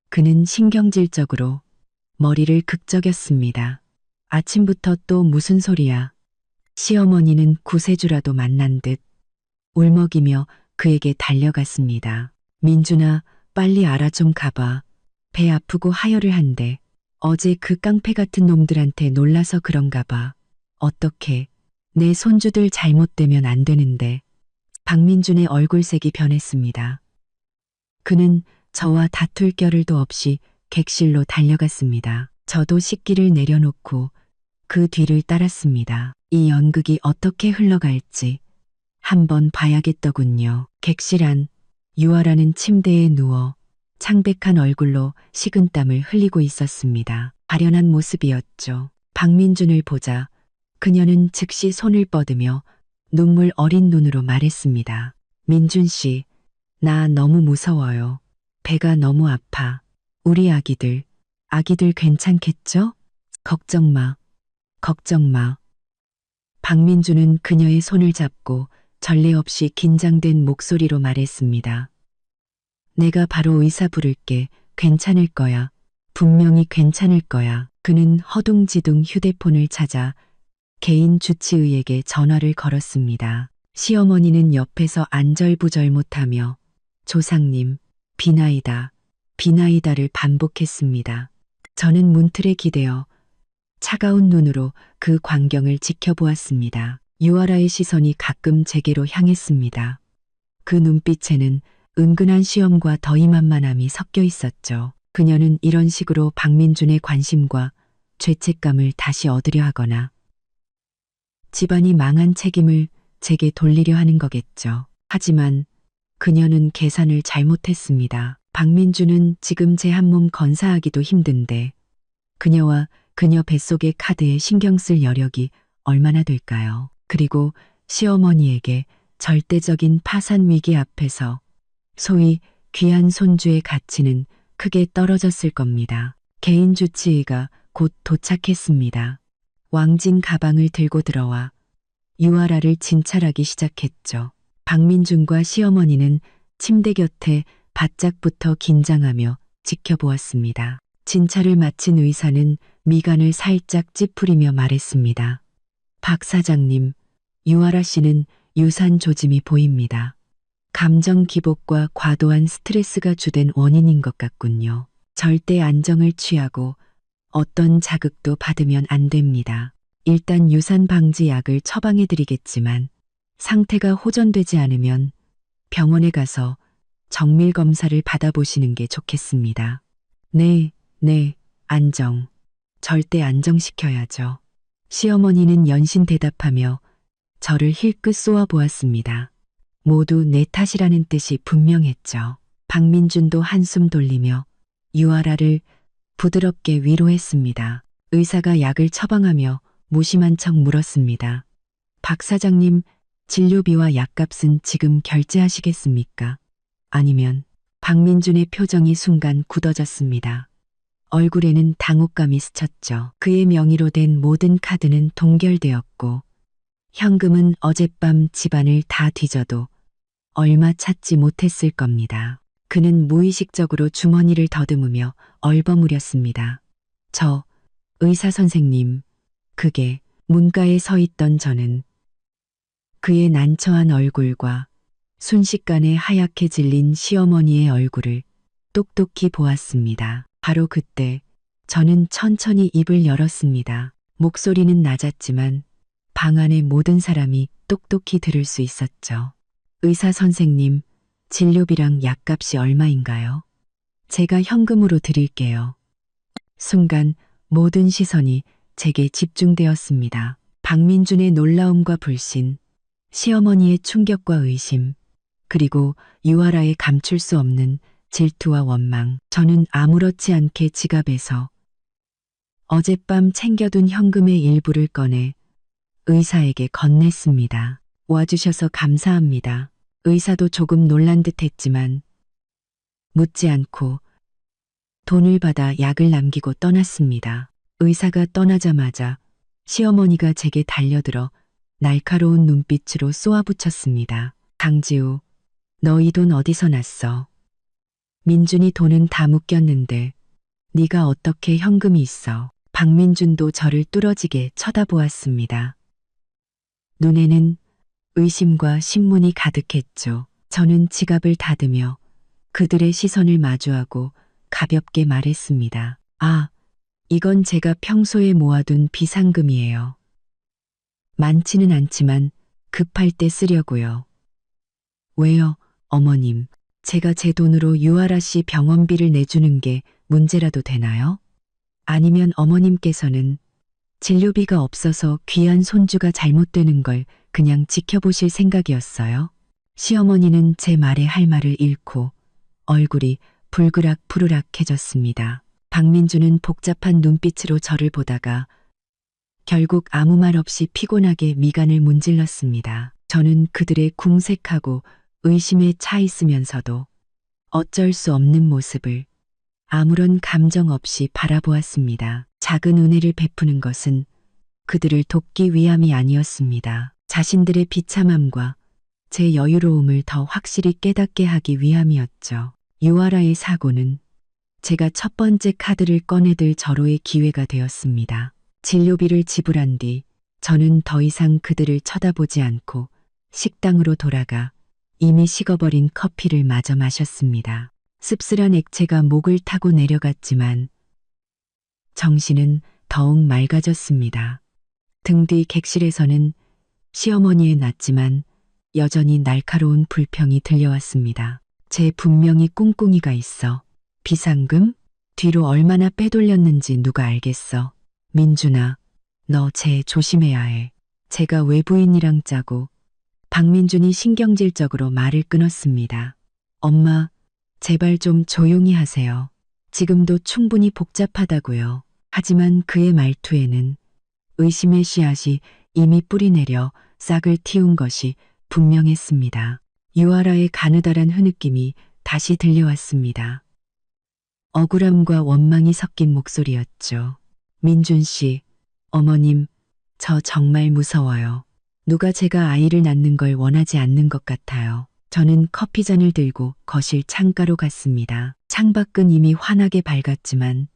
그는 신경질적으로 머리를 극적였습니다. 아침부터 또 무슨 소리야. 시어머니는 구세주라도 만난 듯 울먹이며 그에게 달려갔습니다. 민준아, 빨리 알아 좀 가봐. 배 아프고 하혈을 한대. 어제 그 깡패 같은 놈들한테 놀라서 그런가 봐. 어떻게 내 손주들 잘못되면 안 되는데. 박민준의 얼굴색이 변했습니다. 그는 저와 다툴 겨를도 없이 객실로 달려갔습니다. 저도 식기를 내려놓고 그 뒤를 따랐습니다. 이 연극이 어떻게 흘러갈지 한번 봐야겠더군요. 객실 안 유아라는 침대에 누워 창백한 얼굴로 식은땀을 흘리고 있었습니다. 아련한 모습이었죠. 박민준을 보자 그녀는 즉시 손을 뻗으며 눈물 어린 눈으로 말했습니다. 민준 씨, 나 너무 무서워요. 배가 너무 아파. 우리 아기들 괜찮겠죠? 걱정 마. 걱정 마. 박민준은 그녀의 손을 잡고 전례 없이 긴장된 목소리로 말했습니다. 내가 바로 의사 부를게. 괜찮을 거야. 분명히 괜찮을 거야. 그는 허둥지둥 휴대폰을 찾아 개인 주치의에게 전화를 걸었습니다. 시어머니는 옆에서 안절부절 못하며 조상님, 비나이다, 비나이다를 반복했습니다. 저는 문틀에 기대어 차가운 눈으로 그 광경을 지켜보았습니다. 유아라의 시선이 가끔 제게로 향했습니다. 그 눈빛에는 은근한 시험과 더위만만함이 섞여 있었죠. 그녀는 이런 식으로 박민준의 관심과 죄책감을 다시 얻으려 하거나 집안이 망한 책임을 제게 돌리려 하는 거겠죠. 하지만 그녀는 계산을 잘못했습니다. 박민준은 지금 제 한 몸 건사하기도 힘든데 그녀와 그녀 뱃속의 카드에 신경 쓸 여력이 얼마나 될까요? 그리고 시어머니에게 절대적인 파산 위기 앞에서 소위 귀한 손주의 가치는 크게 떨어졌을 겁니다. 개인 주치의가 곧 도착했습니다. 왕진 가방을 들고 들어와 유아라를 진찰하기 시작했죠. 박민준과 시어머니는 침대 곁에 바짝붙어 긴장하며 지켜보았습니다. 진찰을 마친 의사는 미간을 살짝 찌푸리며 말했습니다. 박 사장님, 유아라 씨는 유산 조짐이 보입니다. 감정 기복과 과도한 스트레스가 주된 원인인 것 같군요. 절대 안정을 취하고 어떤 자극도 받으면 안 됩니다. 일단 유산 방지 약을 처방해 드리겠지만 상태가 호전되지 않으면 병원에 가서 정밀 검사를 받아보시는 게 좋겠습니다. 네, 안정. 절대 안정시켜야죠. 시어머니는 연신 대답하며 저를 힐끗 쏘아 보았습니다. 모두 내 탓이라는 뜻이 분명했죠. 박민준도 한숨 돌리며 유아라를 부드럽게 위로했습니다. 의사가 약을 처방하며 무심한 척 물었습니다. 박 사장님, 진료비와 약값은 지금 결제하시겠습니까? 아니면 박민준의 표정이 순간 굳어졌습니다. 얼굴에는 당혹감이 스쳤죠. 그의 명의로 된 모든 카드는 동결되었고 현금은 어젯밤 집안을 다 뒤져도 얼마 찾지 못했을 겁니다. 그는 무의식적으로 주머니를 더듬으며 얼버무렸습니다. 저, 의사 선생님, 그게 문가에 서 있던 저는 그의 난처한 얼굴과 순식간에 하얗게 질린 시어머니의 얼굴을 똑똑히 보았습니다. 바로 그때 저는 천천히 입을 열었습니다. 목소리는 낮았지만 방 안의 모든 사람이 똑똑히 들을 수 있었죠. 의사 선생님, 진료비랑 약값이 얼마인가요? 제가 현금으로 드릴게요. 순간 모든 시선이 제게 집중되었습니다. 박민준의 놀라움과 불신, 시어머니의 충격과 의심, 그리고 유아라의 감출 수 없는 질투와 원망. 저는 아무렇지 않게 지갑에서 어젯밤 챙겨둔 현금의 일부를 꺼내 의사에게 건넸습니다. 와주셔서 감사합니다. 의사도 조금 놀란 듯 했지만 묻지 않고 돈을 받아 약을 남기고 떠났습니다. 의사가 떠나자마자 시어머니가 제게 달려들어 날카로운 눈빛으로 쏘아붙였습니다. 강지우, 너 이 돈 어디서 났어? 민준이 돈은 다 묶였는데 네가 어떻게 현금이 있어? 박민준도 저를 뚫어지게 쳐다보았습니다. 눈에는 의심과 신문이 가득했죠. 저는 지갑을 닫으며 그들의 시선을 마주하고 가볍게 말했습니다. 아, 이건 제가 평소에 모아둔 비상금이에요. 많지는 않지만 급할 때 쓰려고요. 왜요, 어머님? 제가 제 돈으로 유아라 씨 병원비를 내주는 게 문제라도 되나요? 아니면 어머님께서는 진료비가 없어서 귀한 손주가 잘못되는 걸 그냥 지켜보실 생각이었어요? 시어머니는 제 말에 할 말을 잃고 얼굴이 불그락푸르락해졌습니다. 박민주는 복잡한 눈빛으로 저를 보다가 결국 아무 말 없이 피곤하게 미간을 문질렀습니다. 저는 그들의 궁색하고 의심에 차 있으면서도 어쩔 수 없는 모습을 아무런 감정 없이 바라보았습니다. 작은 은혜를 베푸는 것은 그들을 돕기 위함이 아니었습니다. 자신들의 비참함과 제 여유로움을 더 확실히 깨닫게 하기 위함이었죠. 유아라의 사고는 제가 첫 번째 카드를 꺼내들 절호의 기회가 되었습니다. 진료비를 지불한 뒤 저는 더 이상 그들을 쳐다보지 않고 식당으로 돌아가 이미 식어버린 커피를 마저 마셨습니다. 씁쓸한 액체가 목을 타고 내려갔지만 정신은 더욱 맑아졌습니다. 등 뒤 객실에서는 시어머니의 낮지만 여전히 날카로운 불평이 들려왔습니다. 쟤 분명히 꿍꿍이가 있어. 비상금? 뒤로 얼마나 빼돌렸는지 누가 알겠어. 민준아, 너 쟤 조심해야 해. 제가 외부인이랑 짜고 박민준이 신경질적으로 말을 끊었습니다. 엄마, 제발 좀 조용히 하세요. 지금도 충분히 복잡하다고요. 하지만 그의 말투에는 의심의 씨앗이 이미 뿌리내려 싹을 틔운 것이 분명했습니다. 유아라의 가느다란 흐느낌이 다시 들려왔습니다. 억울함과 원망이 섞인 목소리였죠. 민준 씨, 어머님, 저 정말 무서워요. 누가 제가 아이를 낳는 걸 원하지 않는 것 같아요. 저는 커피잔을 들고 거실 창가로 갔습니다. 창밖은 이미 환하게 밝았지만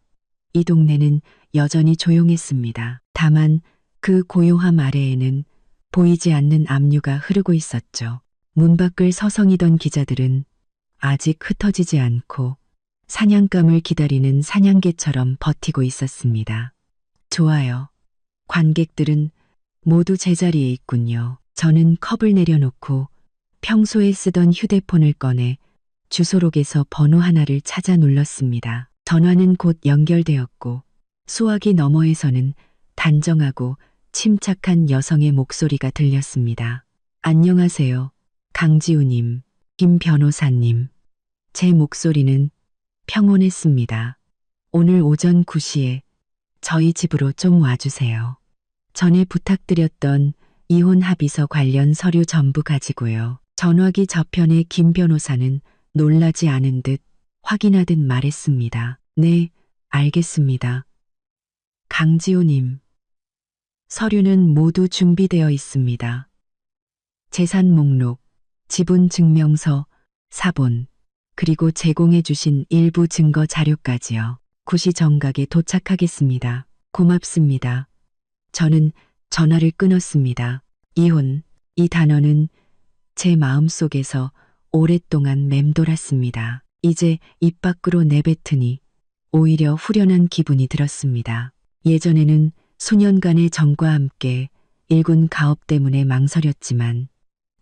이 동네는 여전히 조용했습니다. 다만 그 고요함 아래에는 보이지 않는 압류가 흐르고 있었죠. 문 밖을 서성이던 기자들은 아직 흩어지지 않고 사냥감을 기다리는 사냥개처럼 버티고 있었습니다. 좋아요. 관객들은 모두 제자리에 있군요. 저는 컵을 내려놓고 평소에 쓰던 휴대폰을 꺼내 주소록에서 번호 하나를 찾아 눌렀습니다. 전화는 곧 연결되었고 수화기 너머에서는 단정하고 침착한 여성의 목소리가 들렸습니다. 안녕하세요. 강지우님, 김 변호사님. 제 목소리는 평온했습니다. 오늘 오전 9시에 저희 집으로 좀 와주세요. 전에 부탁드렸던 이혼 합의서 관련 서류 전부 가지고요. 전화기 저편에 김 변호사는 놀라지 않은 듯 확인하듯 말했습니다. 네, 알겠습니다. 강지호님, 서류는 모두 준비되어 있습니다. 재산 목록, 지분 증명서, 사본, 그리고 제공해 주신 일부 증거 자료까지요. 9시 정각에 도착하겠습니다. 고맙습니다. 저는 전화를 끊었습니다. 이혼, 이 단어는 제 마음속에서 오랫동안 맴돌았습니다. 이제 입 밖으로 내뱉으니 오히려 후련한 기분이 들었습니다. 예전에는 수년간의 정과 함께 일군 가업 때문에 망설였지만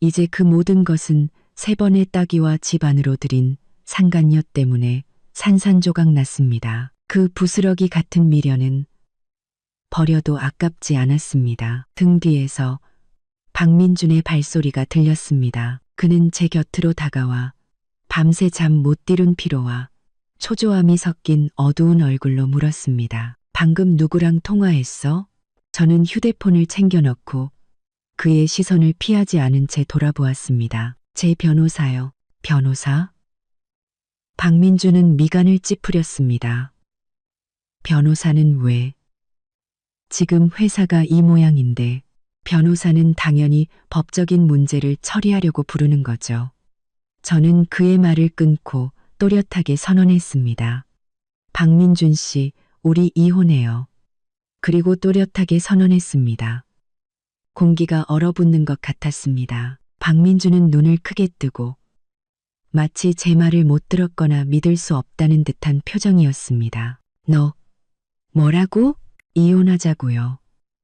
이제 그 모든 것은 3번의 따귀와 집안으로 들인 상간녀 때문에 산산조각 났습니다. 그 부스러기 같은 미련은 버려도 아깝지 않았습니다. 등 뒤에서 박민준의 발소리가 들렸습니다. 그는 제 곁으로 다가와 밤새 잠 못 이룬 피로와 초조함이 섞인 어두운 얼굴로 물었습니다. 방금 누구랑 통화했어? 저는 휴대폰을 챙겨넣고 그의 시선을 피하지 않은 채 돌아보았습니다. 제 변호사요. 변호사? 박민준은 미간을 찌푸렸습니다. 변호사는 왜? 지금 회사가 이 모양인데 변호사는 당연히 법적인 문제를 처리하려고 부르는 거죠. 저는 그의 말을 끊고 또렷하게 선언했습니다. 박민준 씨, 우리 이혼해요. 그리고 또렷하게 선언했습니다. 공기가 얼어붙는 것 같았습니다. 박민준은 눈을 크게 뜨고 마치 제 말을 못 들었거나 믿을 수 없다는 듯한 표정이었습니다. 너, 뭐라고? 이혼하자고요.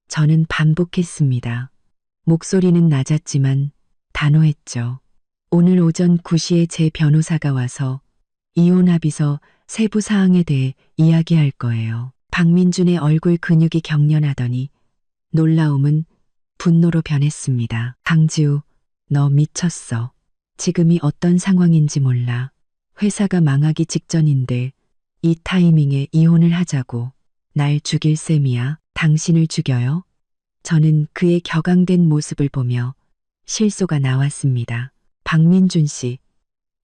저는 반복했습니다. 목소리는 낮았지만 단호했죠. 오늘 오전 9시에 제 변호사가 와서 이혼 합의서 세부 사항에 대해 이야기할 거예요. 박민준의 얼굴 근육이 경련하더니 놀라움은 분노로 변했습니다. 강지우, 너 미쳤어. 지금이 어떤 상황인지 몰라. 회사가 망하기 직전인데 이 타이밍에 이혼을 하자고. 날 죽일 셈이야. 당신을 죽여요? 저는 그의 격앙된 모습을 보며 실소가 나왔습니다. 박민준 씨,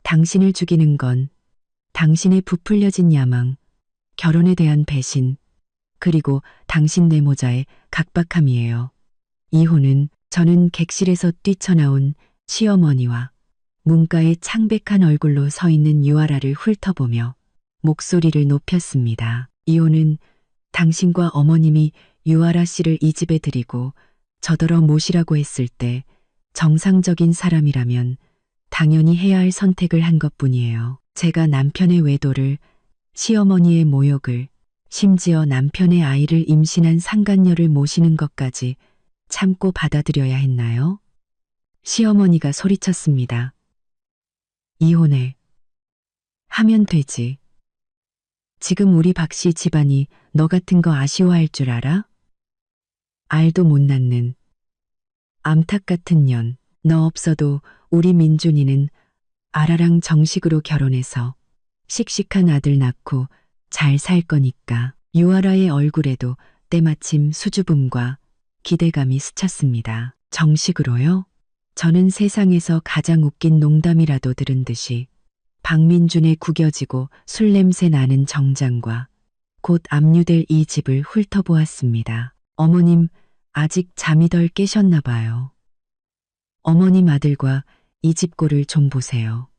당신을 죽이는 건 당신의 부풀려진 야망, 결혼에 대한 배신, 그리고 당신 내모자의 각박함이에요. 이혼은 저는 객실에서 뛰쳐나온 시어머니와 문가에 창백한 얼굴로 서 있는 유아라를 훑어보며 목소리를 높였습니다. 이혼은 당신과 어머님이 유아라 씨를 이 집에 들이고 저더러 모시라고 했을 때 정상적인 사람이라면 당연히 해야 할 선택을 한 것뿐이에요. 제가 남편의 외도를, 시어머니의 모욕을, 심지어 남편의 아이를 임신한 상간녀를 모시는 것까지 참고 받아들여야 했나요? 시어머니가 소리쳤습니다. 이혼해. 하면 되지. 지금 우리 박씨 집안이 너 같은 거 아쉬워할 줄 알아? 알도 못 낳는 암탉 같은 년. 너 없어도 우리 민준이는 아라랑 정식으로 결혼해서 씩씩한 아들 낳고 잘 살 거니까. 유아라의 얼굴에도 때마침 수줍음과 기대감이 스쳤습니다. 정식으로요? 저는 세상에서 가장 웃긴 농담이라도 들은 듯이 박민준의 구겨지고 술 냄새 나는 정장과 곧 압류될 이 집을 훑어보았습니다. 어머님, 아직 잠이 덜 깨셨나 봐요. 어머님 아들과 이 집 꼴을 좀 보세요.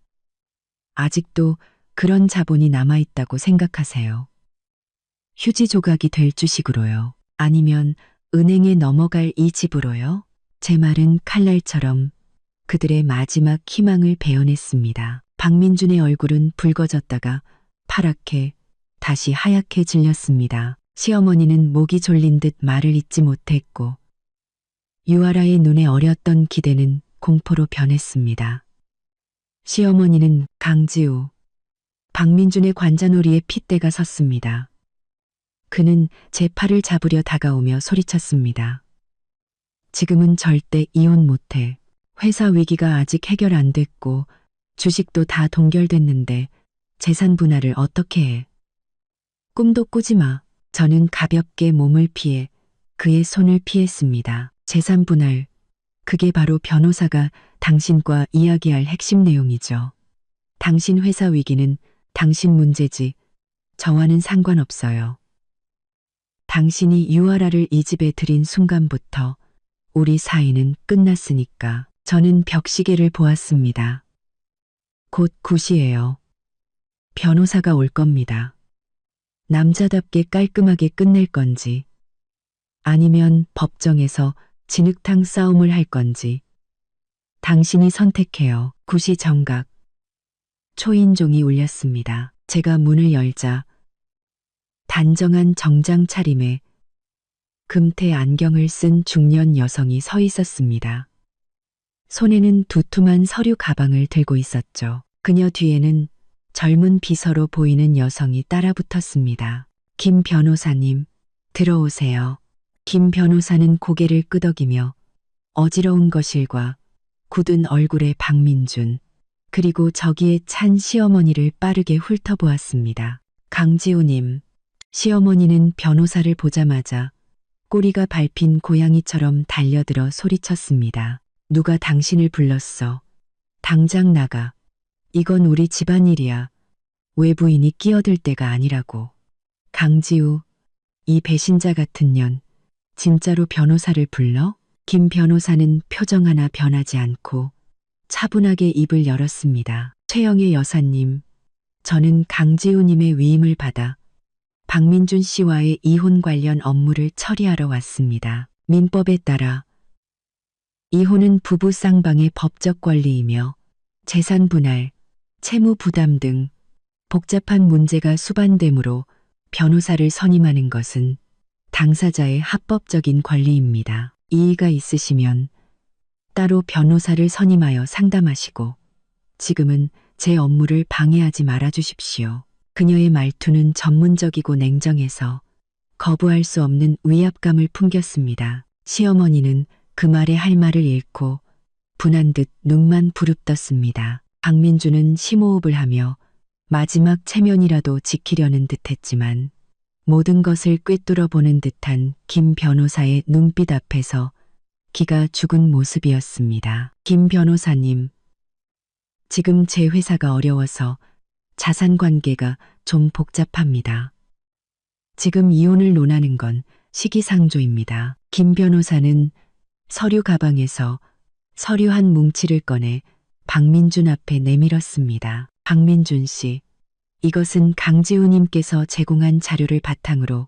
아직도 그런 자본이 남아있다고 생각하세요. 휴지 조각이 될 주식으로요. 아니면 은행에 넘어갈 이 집으로요. 제 말은 칼날처럼 그들의 마지막 희망을 베어냈습니다. 박민준의 얼굴은 붉어졌다가 파랗게 다시 하얗게 질렸습니다. 시어머니는 목이 졸린 듯 말을 잇지 못했고 유아라의 눈에 어렸던 기대는 공포로 변했습니다. 시어머니는 강지우, 박민준의 관자놀이에 핏대가 섰습니다. 그는 제 팔을 잡으려 다가오며 소리쳤습니다. 지금은 절대 이혼 못해. 회사 위기가 아직 해결 안 됐고 주식도 다 동결됐는데 재산 분할을 어떻게 해. 꿈도 꾸지 마. 저는 가볍게 몸을 피해 그의 손을 피했습니다. 재산 분할, 그게 바로 변호사가 당신과 이야기할 핵심 내용이죠. 당신 회사 위기는 당신 문제지 저와는 상관없어요. 당신이 유아라를 이 집에 들인 순간부터 우리 사이는 끝났으니까. 저는 벽시계를 보았습니다. 곧 9시예요. 변호사가 올 겁니다. 남자답게 깔끔하게 끝낼 건지 아니면 법정에서 진흙탕 싸움을 할 건지 당신이 선택해요. 9시 정각. 초인종이 울렸습니다. 제가 문을 열자 단정한 정장 차림에 금태 안경을 쓴 중년 여성이 서 있었습니다. 손에는 두툼한 서류 가방을 들고 있었죠. 그녀 뒤에는 젊은 비서로 보이는 여성이 따라붙었습니다. 김 변호사님, 들어오세요. 김 변호사는 고개를 끄덕이며 어지러운 거실과 굳은 얼굴의 박민준, 그리고 저기에 찬 시어머니를 빠르게 훑어보았습니다. 강지우님, 시어머니는 변호사를 보자마자 꼬리가 밟힌 고양이처럼 달려들어 소리쳤습니다. 누가 당신을 불렀어? 당장 나가. 이건 우리 집안일이야. 외부인이 끼어들 때가 아니라고. 강지우, 이 배신자 같은 년, 진짜로 변호사를 불러? 김 변호사는 표정 하나 변하지 않고 차분하게 입을 열었습니다. 최영애 여사님, 저는 강지우님의 위임을 받아 박민준 씨와의 이혼 관련 업무를 처리하러 왔습니다. 민법에 따라 이혼은 부부 쌍방의 법적 권리이며 재산 분할, 채무 부담 등 복잡한 문제가 수반되므로 변호사를 선임하는 것은 당사자의 합법적인 권리입니다. 이의가 있으시면 따로 변호사를 선임하여 상담하시고 지금은 제 업무를 방해하지 말아 주십시오. 그녀의 말투는 전문적이고 냉정해서 거부할 수 없는 위압감을 풍겼습니다. 시어머니는 그 말에 할 말을 잃고 분한 듯 눈만 부릅떴습니다. 박민주는 심호흡을 하며 마지막 체면이라도 지키려는 듯했지만 모든 것을 꿰뚫어 보는 듯한 김 변호사의 눈빛 앞에서 기가 죽은 모습이었습니다. 김 변호사님, 지금 제 회사가 어려워서 자산 관계가 좀 복잡합니다. 지금 이혼을 논하는 건 시기상조입니다. 김 변호사는 서류 가방에서 서류 한 뭉치를 꺼내 박민준 앞에 내밀었습니다. 박민준 씨, 이것은 강지우님께서 제공한 자료를 바탕으로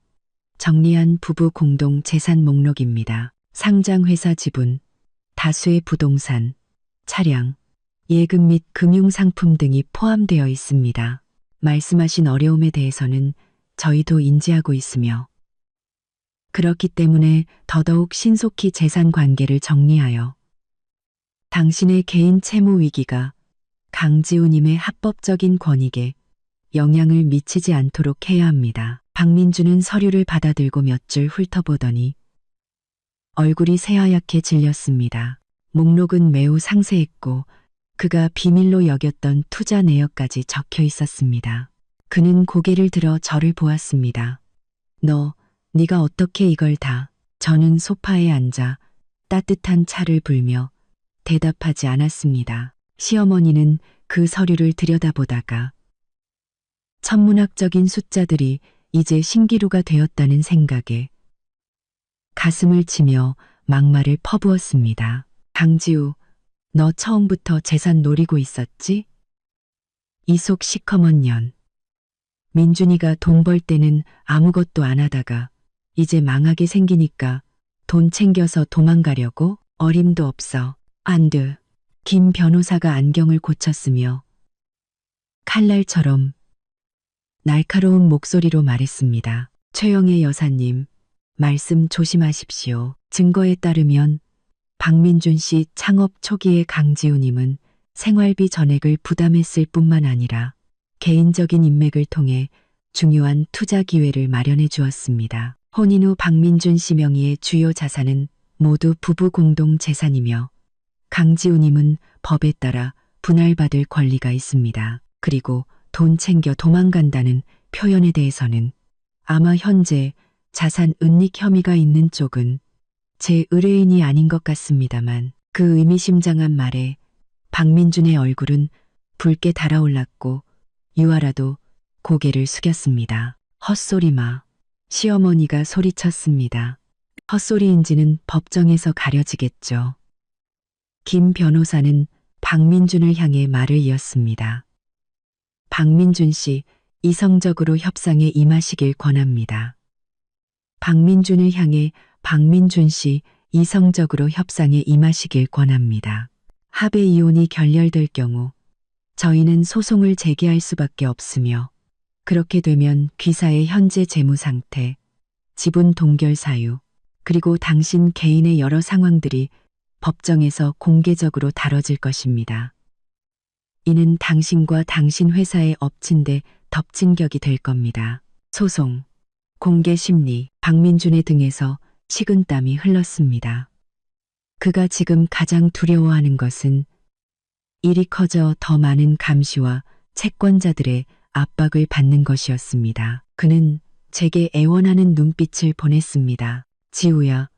정리한 부부 공동 재산 목록입니다. 상장회사 지분, 다수의 부동산, 차량, 예금 및 금융상품 등이 포함되어 있습니다. 말씀하신 어려움에 대해서는 저희도 인지하고 있으며 그렇기 때문에 더더욱 신속히 재산 관계를 정리하여 당신의 개인 채무 위기가 강지우님의 합법적인 권익에 영향을 미치지 않도록 해야 합니다. 박민주는 서류를 받아들고 몇 줄 훑어보더니 얼굴이 새하얗게 질렸습니다. 목록은 매우 상세했고 그가 비밀로 여겼던 투자 내역까지 적혀 있었습니다. 그는 고개를 들어 저를 보았습니다. 네가 어떻게 이걸 다. 저는 소파에 앉아 따뜻한 차를 불며 대답하지 않았습니다. 시어머니는 그 서류를 들여다보다가 천문학적인 숫자들이 이제 신기루가 되었다는 생각에 가슴을 치며 막말을 퍼부었습니다. 강지우, 너 처음부터 재산 노리고 있었지? 이 속 시커먼 년. 민준이가 돈 벌 때는 아무것도 안 하다가 이제 망하게 생기니까 돈 챙겨서 도망가려고? 어림도 없어. 안 돼. 김 변호사가 안경을 고쳤으며 칼날처럼 날카로운 목소리로 말했습니다. 최영애 여사님, 말씀 조심하십시오. 증거에 따르면 박민준 씨 창업 초기에 강지우님은 생활비 전액을 부담했을 뿐만 아니라 개인적인 인맥을 통해 중요한 투자 기회를 마련해 주었습니다. 혼인 후 박민준 씨 명의의 주요 자산은 모두 부부 공동 재산이며 강지우님은 법에 따라 분할받을 권리가 있습니다. 그리고 돈 챙겨 도망간다는 표현에 대해서는 아마 현재 자산 은닉 혐의가 있는 쪽은 제 의뢰인이 아닌 것 같습니다만 그 의미심장한 말에 박민준의 얼굴은 붉게 달아올랐고 유아라도 고개를 숙였습니다. 헛소리 마. 시어머니가 소리쳤습니다. 헛소리인지는 법정에서 가려지겠죠. 김 변호사는 박민준을 향해 말을 이었습니다. 박민준 씨, 이성적으로 협상에 임하시길 권합니다. 박민준을 향해 박민준 씨, 이성적으로 협상에 임하시길 권합니다. 합의 이혼이 결렬될 경우 저희는 소송을 제기할 수밖에 없으며 그렇게 되면 귀사의 현재 재무 상태, 지분 동결 사유, 그리고 당신 개인의 여러 상황들이 법정에서 공개적으로 다뤄질 것입니다. 이는 당신과 당신 회사에 엎친 데 덮친 격이 될 겁니다. 소송, 공개 심리, 박민준의 등에서 식은땀이 흘렀습니다. 그가 지금 가장 두려워하는 것은 일이 커져 더 많은 감시와 채권자들의 압박을 받는 것이었습니다. 그는 제게 애원하는 눈빛을 보냈습니다. 지우야,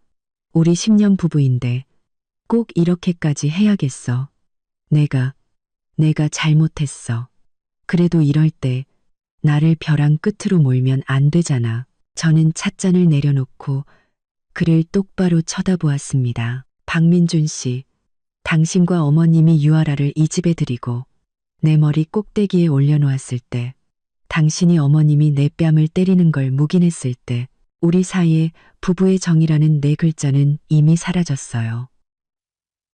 우리 10년 부부인데 꼭 이렇게까지 해야겠어. 내가 잘못했어. 그래도 이럴 때 나를 벼랑 끝으로 몰면 안 되잖아. 저는 찻잔을 내려놓고 그를 똑바로 쳐다보았습니다. 박민준 씨, 당신과 어머님이 유아라를 이 집에 들이고 내 머리 꼭대기에 올려놓았을 때, 당신이 어머님이 내 뺨을 때리는 걸 묵인했을 때 우리 사이에 부부의 정이라는 네 글자는 이미 사라졌어요.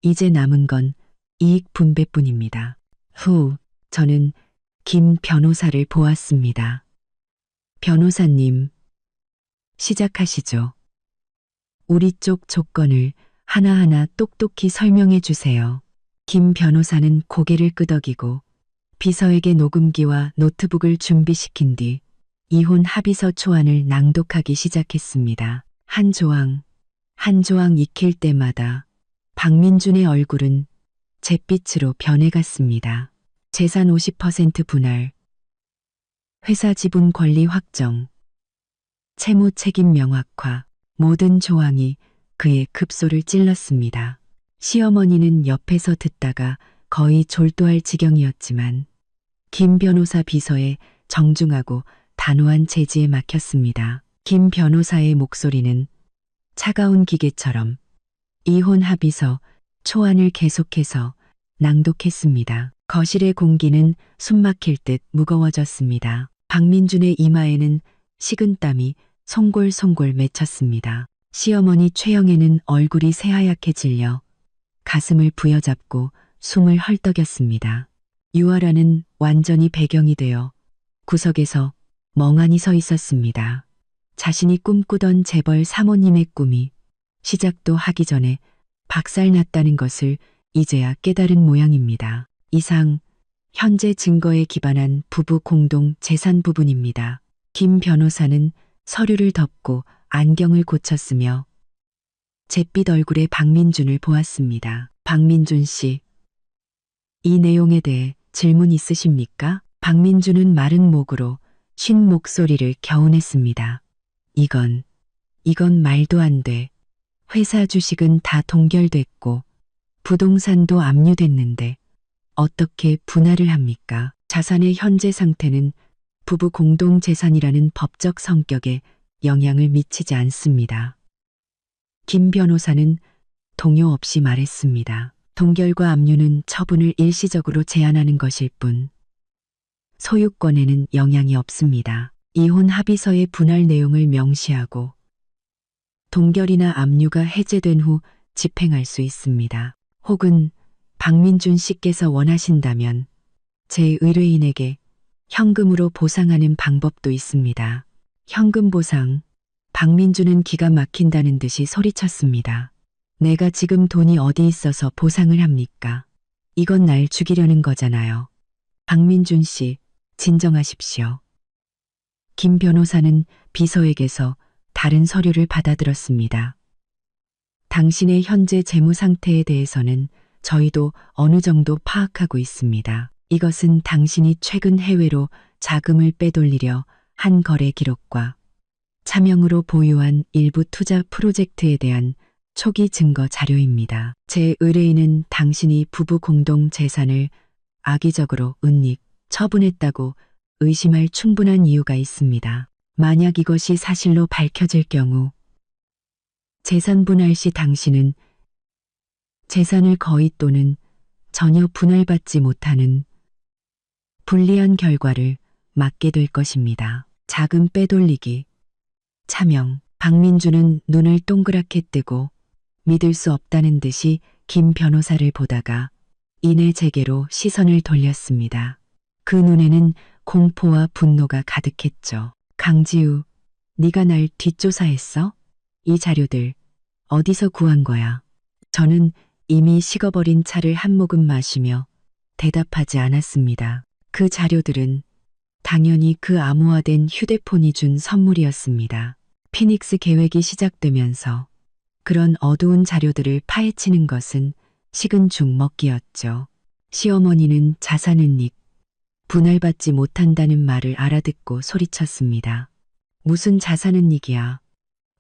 이제 남은 건 이익 분배뿐입니다. 저는 김 변호사를 보았습니다. 변호사님, 시작하시죠. 우리 쪽 조건을 하나하나 똑똑히 설명해 주세요. 김 변호사는 고개를 끄덕이고 비서에게 녹음기와 노트북을 준비시킨 뒤 이혼 합의서 초안을 낭독하기 시작했습니다. 한 조항, 한 조항 익힐 때마다 박민준의 얼굴은 잿빛으로 변해갔습니다. 재산 50% 분할, 회사 지분 권리 확정, 채무 책임 명확화, 모든 조항이 그의 급소를 찔렀습니다. 시어머니는 옆에서 듣다가 거의 졸도할 지경이었지만 김 변호사 비서의 정중하고 단호한 제지에 막혔습니다. 김 변호사의 목소리는 차가운 기계처럼 이혼 합의서 초안을 계속해서 낭독했습니다. 거실의 공기는 숨막힐 듯 무거워졌습니다. 박민준의 이마에는 식은땀이 송골송골 맺혔습니다. 시어머니 최영애는 얼굴이 새하얗게 질려 가슴을 부여잡고 숨을 헐떡였습니다. 유아라는 완전히 배경이 되어 구석에서 멍하니 서 있었습니다. 자신이 꿈꾸던 재벌 사모님의 꿈이 시작도 하기 전에 박살났다는 것을 이제야 깨달은 모양입니다. 이상 현재 증거에 기반한 부부 공동 재산 부분입니다. 김 변호사는 서류를 덮고 안경을 고쳤으며 잿빛 얼굴의 박민준을 보았습니다. 박민준 씨, 이 내용에 대해 질문 있으십니까? 박민준은 마른 목으로 쉰 목소리를 겨우냈습니다. 이건 말도 안 돼. 회사 주식은 다 동결됐고 부동산도 압류됐는데 어떻게 분할을 합니까? 자산의 현재 상태는 부부 공동 재산이라는 법적 성격에 영향을 미치지 않습니다. 김 변호사는 동요 없이 말했습니다. 동결과 압류는 처분을 일시적으로 제한하는 것일 뿐 소유권에는 영향이 없습니다. 이혼 합의서의 분할 내용을 명시하고 동결이나 압류가 해제된 후 집행할 수 있습니다. 혹은 박민준 씨께서 원하신다면 제 의뢰인에게 현금으로 보상하는 방법도 있습니다. 현금 보상. 박민준은 기가 막힌다는 듯이 소리쳤습니다. 내가 지금 돈이 어디 있어서 보상을 합니까? 이건 날 죽이려는 거잖아요. 박민준 씨, 진정하십시오. 김 변호사는 비서에게서 다른 서류를 받아들었습니다. 당신의 현재 재무 상태에 대해서는 저희도 어느 정도 파악하고 있습니다. 이것은 당신이 최근 해외로 자금을 빼돌리려 한 거래 기록과 차명으로 보유한 일부 투자 프로젝트에 대한 초기 증거 자료입니다. 제 의뢰인은 당신이 부부 공동 재산을 악의적으로 은닉, 처분했다고 의심할 충분한 이유가 있습니다. 만약 이것이 사실로 밝혀질 경우 재산 분할 시 당신은 재산을 거의 또는 전혀 분할받지 못하는 불리한 결과를 맞게 될 것입니다. 자금 빼돌리기, 차명. 박민준은 눈을 동그랗게 뜨고 믿을 수 없다는 듯이 김 변호사를 보다가 이내 제게로 시선을 돌렸습니다. 그 눈에는 공포와 분노가 가득했죠. 강지우, 네가 날 뒷조사했어? 이 자료들 어디서 구한 거야? 저는 이미 식어버린 차를 한 모금 마시며 대답하지 않았습니다. 그 자료들은 당연히 그 암호화된 휴대폰이 준 선물이었습니다. 피닉스 계획이 시작되면서 그런 어두운 자료들을 파헤치는 것은 식은 죽 먹기였죠. 시어머니는 자산 은닉, 분할받지 못한다는 말을 알아듣고 소리쳤습니다. 무슨 자산 은닉이야.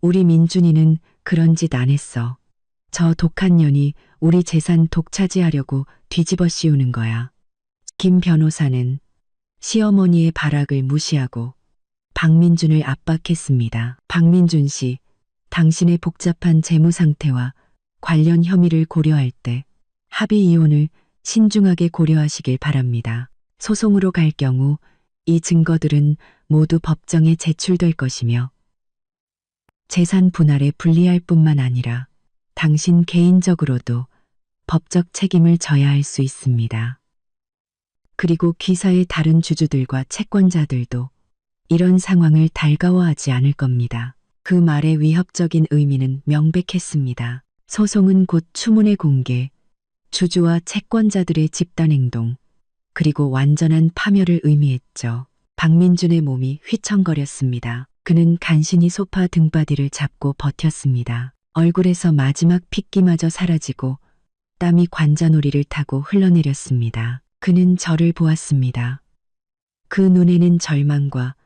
우리 민준이는 그런 짓 안 했어. 저 독한 년이 우리 재산 독차지하려고 뒤집어 씌우는 거야. 김 변호사는 시어머니의 발악을 무시하고 박민준을 압박했습니다. 박민준 씨, 당신의 복잡한 재무 상태와 관련 혐의를 고려할 때 합의 이혼을 신중하게 고려하시길 바랍니다. 소송으로 갈 경우 이 증거들은 모두 법정에 제출될 것이며 재산 분할에 불리할 뿐만 아니라 당신 개인적으로도 법적 책임을 져야 할 수 있습니다. 그리고 기사의 다른 주주들과 채권자들도 이런 상황을 달가워하지 않을 겁니다. 그 말의 위협적인 의미는 명백했습니다. 소송은 곧 추문의 공개, 주주와 채권자들의 집단행동, 그리고 완전한 파멸을 의미했죠. 박민준의 몸이 휘청거렸습니다. 그는 간신히 소파 등바디를 잡고 버텼습니다. 얼굴에서 마지막 핏기마저 사라지고 땀이 관자놀이를 타고 흘러내렸습니다. 그는 저를 보았습니다. 그 눈에는 절망과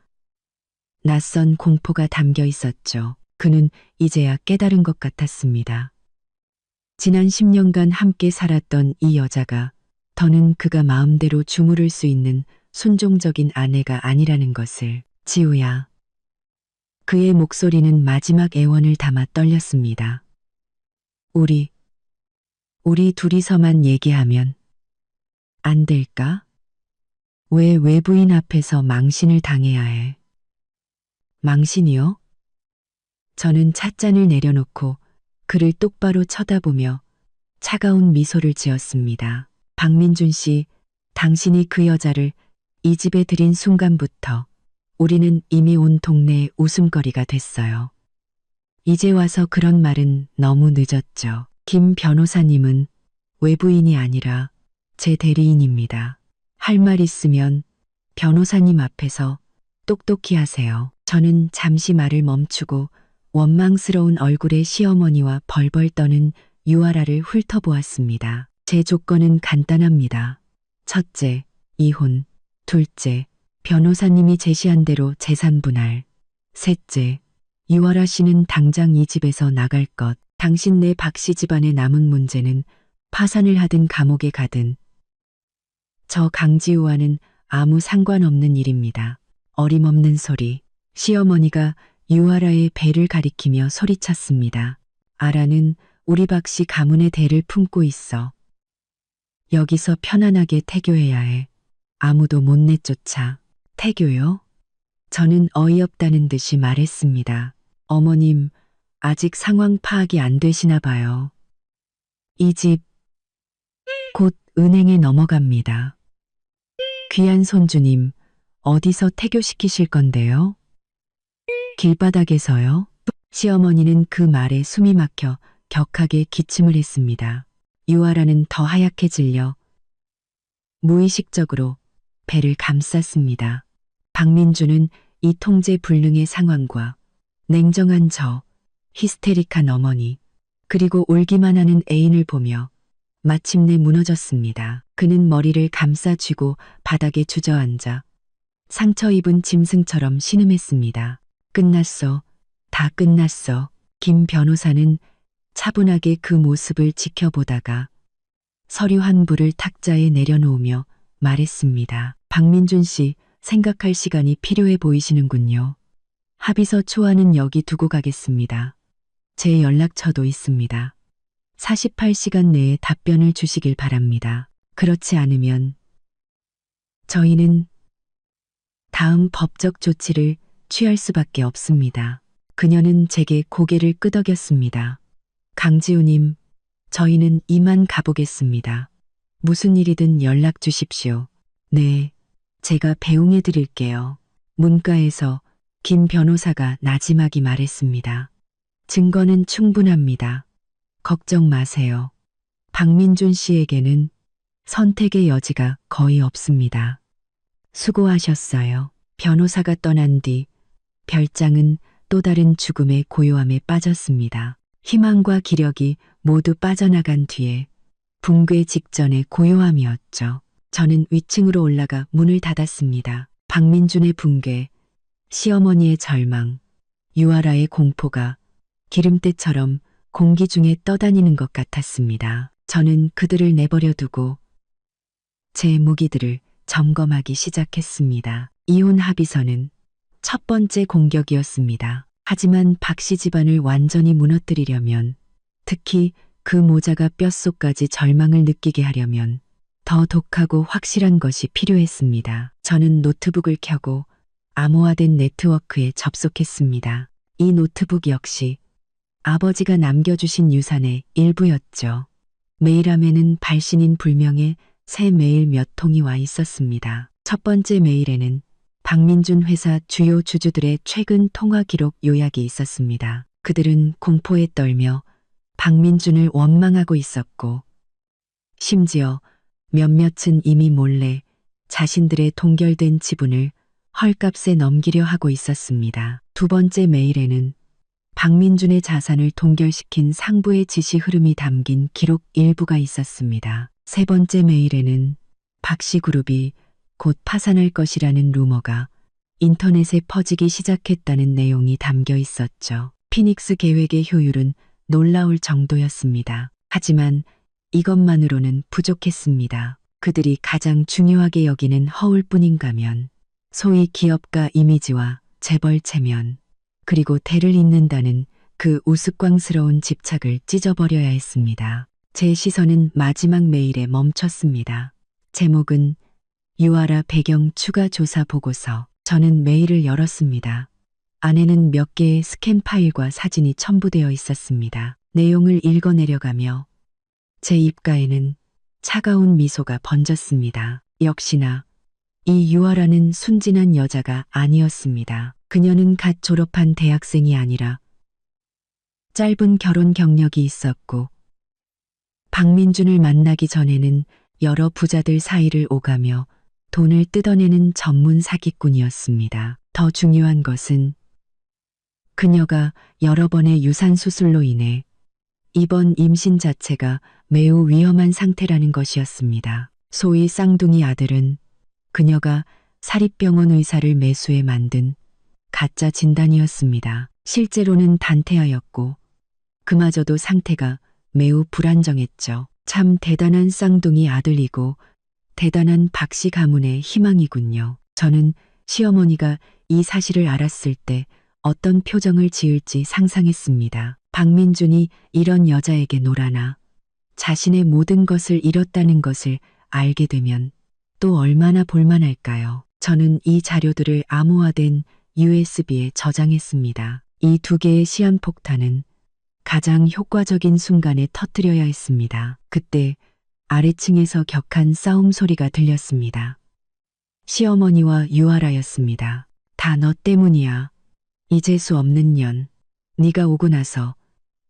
낯선 공포가 담겨 있었죠. 그는 이제야 깨달은 것 같았습니다. 지난 10년간 함께 살았던 이 여자가 더는 그가 마음대로 주무를 수 있는 순종적인 아내가 아니라는 것을. 지우야. 그의 목소리는 마지막 애원을 담아 떨렸습니다. 우리 둘이서만 얘기하면 안 될까? 왜 외부인 앞에서 망신을 당해야 해? 망신이요? 저는 찻잔을 내려놓고 그를 똑바로 쳐다보며 차가운 미소를 지었습니다. 박민준 씨, 당신이 그 여자를 이 집에 들인 순간부터 우리는 이미 온 동네의 웃음거리가 됐어요. 이제 와서 그런 말은 너무 늦었죠. 김 변호사님은 외부인이 아니라 제 대리인입니다. 할 말 있으면 변호사님 앞에서 똑똑히 하세요. 저는 잠시 말을 멈추고 원망스러운 얼굴의 시어머니와 벌벌 떠는 유아라를 훑어보았습니다. 제 조건은 간단합니다. 첫째, 이혼. 둘째, 변호사님이 제시한 대로 재산 분할. 셋째, 유아라 씨는 당장 이 집에서 나갈 것. 당신네 박씨 집안의 남은 문제는 파산을 하든 감옥에 가든 저 강지우와는 아무 상관없는 일입니다. 어림없는 소리. 시어머니가 유아라의 배를 가리키며 소리쳤습니다. 아라는 우리 박씨 가문의 대를 품고 있어. 여기서 편안하게 태교해야 해. 아무도 못 내쫓아. 태교요? 저는 어이없다는 듯이 말했습니다. 어머님, 아직 상황 파악이 안 되시나 봐요. 이 집, 곧 은행에 넘어갑니다. 귀한 손주님, 어디서 태교시키실 건데요? 길바닥에서요? 시어머니는 그 말에 숨이 막혀 격하게 기침을 했습니다. 유아라는 더 하얗게 질려 무의식적으로 배를 감쌌습니다. 박민주는 이 통제 불능의 상황과 냉정한 저, 히스테릭한 어머니, 그리고 울기만 하는 애인을 보며 마침내 무너졌습니다. 그는 머리를 감싸쥐고 바닥에 주저앉아 상처 입은 짐승처럼 신음했습니다. 끝났어. 다 끝났어. 김 변호사는 차분하게 그 모습을 지켜보다가 서류 한 부를 탁자에 내려놓으며 말했습니다. 박민준 씨, 생각할 시간이 필요해 보이시는군요. 합의서 초안은 여기 두고 가겠습니다. 제 연락처도 있습니다. 48시간 내에 답변을 주시길 바랍니다. 그렇지 않으면 저희는 다음 법적 조치를 취할 수밖에 없습니다. 그녀는 제게 고개를 끄덕였습니다. 강지우님, 저희는 이만 가보겠습니다. 무슨 일이든 연락 주십시오. 네, 제가 배웅해 드릴게요. 문가에서 김 변호사가 나지막이 말했습니다. 증거는 충분합니다. 걱정 마세요. 박민준 씨에게는 선택의 여지가 거의 없습니다. 수고하셨어요. 변호사가 떠난 뒤 별장은 또 다른 죽음의 고요함에 빠졌습니다. 희망과 기력이 모두 빠져나간 뒤에 붕괴 직전의 고요함이었죠. 저는 위층으로 올라가 문을 닫았습니다. 박민준의 붕괴, 시어머니의 절망, 유아라의 공포가 기름때처럼 공기 중에 떠다니는 것 같았습니다. 저는 그들을 내버려 두고 제 무기들을 점검하기 시작했습니다. 이혼 합의서는 첫 번째 공격이었습니다. 하지만 박씨 집안을 완전히 무너뜨리려면, 특히 그 모자가 뼛속까지 절망을 느끼게 하려면 더 독하고 확실한 것이 필요했습니다. 저는 노트북을 켜고 암호화된 네트워크에 접속했습니다. 이 노트북 역시 아버지가 남겨주신 유산의 일부였죠. 메일함에는 발신인 불명의 새 메일 몇 통이 와 있었습니다. 첫 번째 메일에는 박민준 회사 주요 주주들의 최근 통화 기록 요약이 있었습니다. 그들은 공포에 떨며 박민준을 원망하고 있었고, 심지어 몇몇은 이미 몰래 자신들의 동결된 지분을 헐값에 넘기려 하고 있었습니다. 두 번째 메일에는 박민준의 자산을 동결시킨 상부의 지시 흐름이 담긴 기록 일부가 있었습니다. 세 번째 메일에는 박씨 그룹이 곧 파산할 것이라는 루머가 인터넷에 퍼지기 시작했다는 내용이 담겨 있었죠. 피닉스 계획의 효율은 놀라울 정도였습니다. 하지만 이것만으로는 부족했습니다. 그들이 가장 중요하게 여기는 허울뿐인가면, 소위 기업가 이미지와 재벌 체면, 그리고 대를 잇는다는 그 우스꽝스러운 집착을 찢어버려야 했습니다. 제 시선은 마지막 메일에 멈췄습니다. 제목은 유아라 배경 추가 조사 보고서. 저는 메일을 열었습니다. 안에는 몇 개의 스캔 파일과 사진이 첨부되어 있었습니다. 내용을 읽어내려가며 제 입가에는 차가운 미소가 번졌습니다. 역시나 이 유아라는 순진한 여자가 아니었습니다. 그녀는 갓 졸업한 대학생이 아니라 짧은 결혼 경력이 있었고 박민준을 만나기 전에는 여러 부자들 사이를 오가며 돈을 뜯어내는 전문 사기꾼이었습니다. 더 중요한 것은 그녀가 여러 번의 유산 수술로 인해 이번 임신 자체가 매우 위험한 상태라는 것이었습니다. 소위 쌍둥이 아들은 그녀가 사립병원 의사를 매수해 만든 가짜 진단이었습니다. 실제로는 단태아였고 그마저도 상태가 매우 불안정했죠. 참 대단한 쌍둥이 아들이고 대단한 박씨 가문의 희망이군요. 저는 시어머니가 이 사실을 알았을 때 어떤 표정을 지을지 상상했습니다. 박민준이 이런 여자에게 놀아나 자신의 모든 것을 잃었다는 것을 알게 되면 또 얼마나 볼만할까요? 저는 이 자료들을 암호화된 USB에 저장했습니다. 이 두 개의 시한폭탄은 가장 효과적인 순간에 터뜨려야 했습니다. 그때 아래층에서 격한 싸움 소리가 들렸습니다. 시어머니와 유아라였습니다. 다 너 때문이야. 이 재수 없는 년. 네가 오고 나서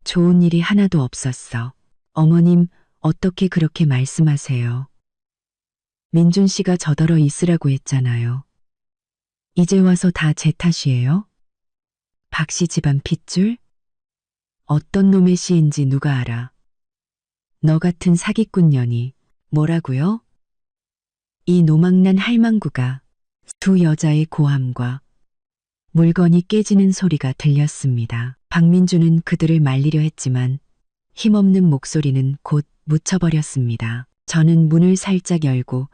좋은 일이 하나도 없었어. 어머님, 어떻게 그렇게 말씀하세요? 민준 씨가 저더러 있으라고 했잖아요. 이제 와서 다 제 탓이에요? 박씨 집안 핏줄? 어떤 놈의 씨인지 누가 알아? 너 같은 사기꾼 년이 뭐라고요? 이 노망난 할망구가 두 여자의 고함과 물건이 깨지는 소리가 들렸습니다. 박민주는 그들을 말리려 했지만 힘없는 목소리는 곧 묻혀버렸습니다. 저는 문을 살짝 열고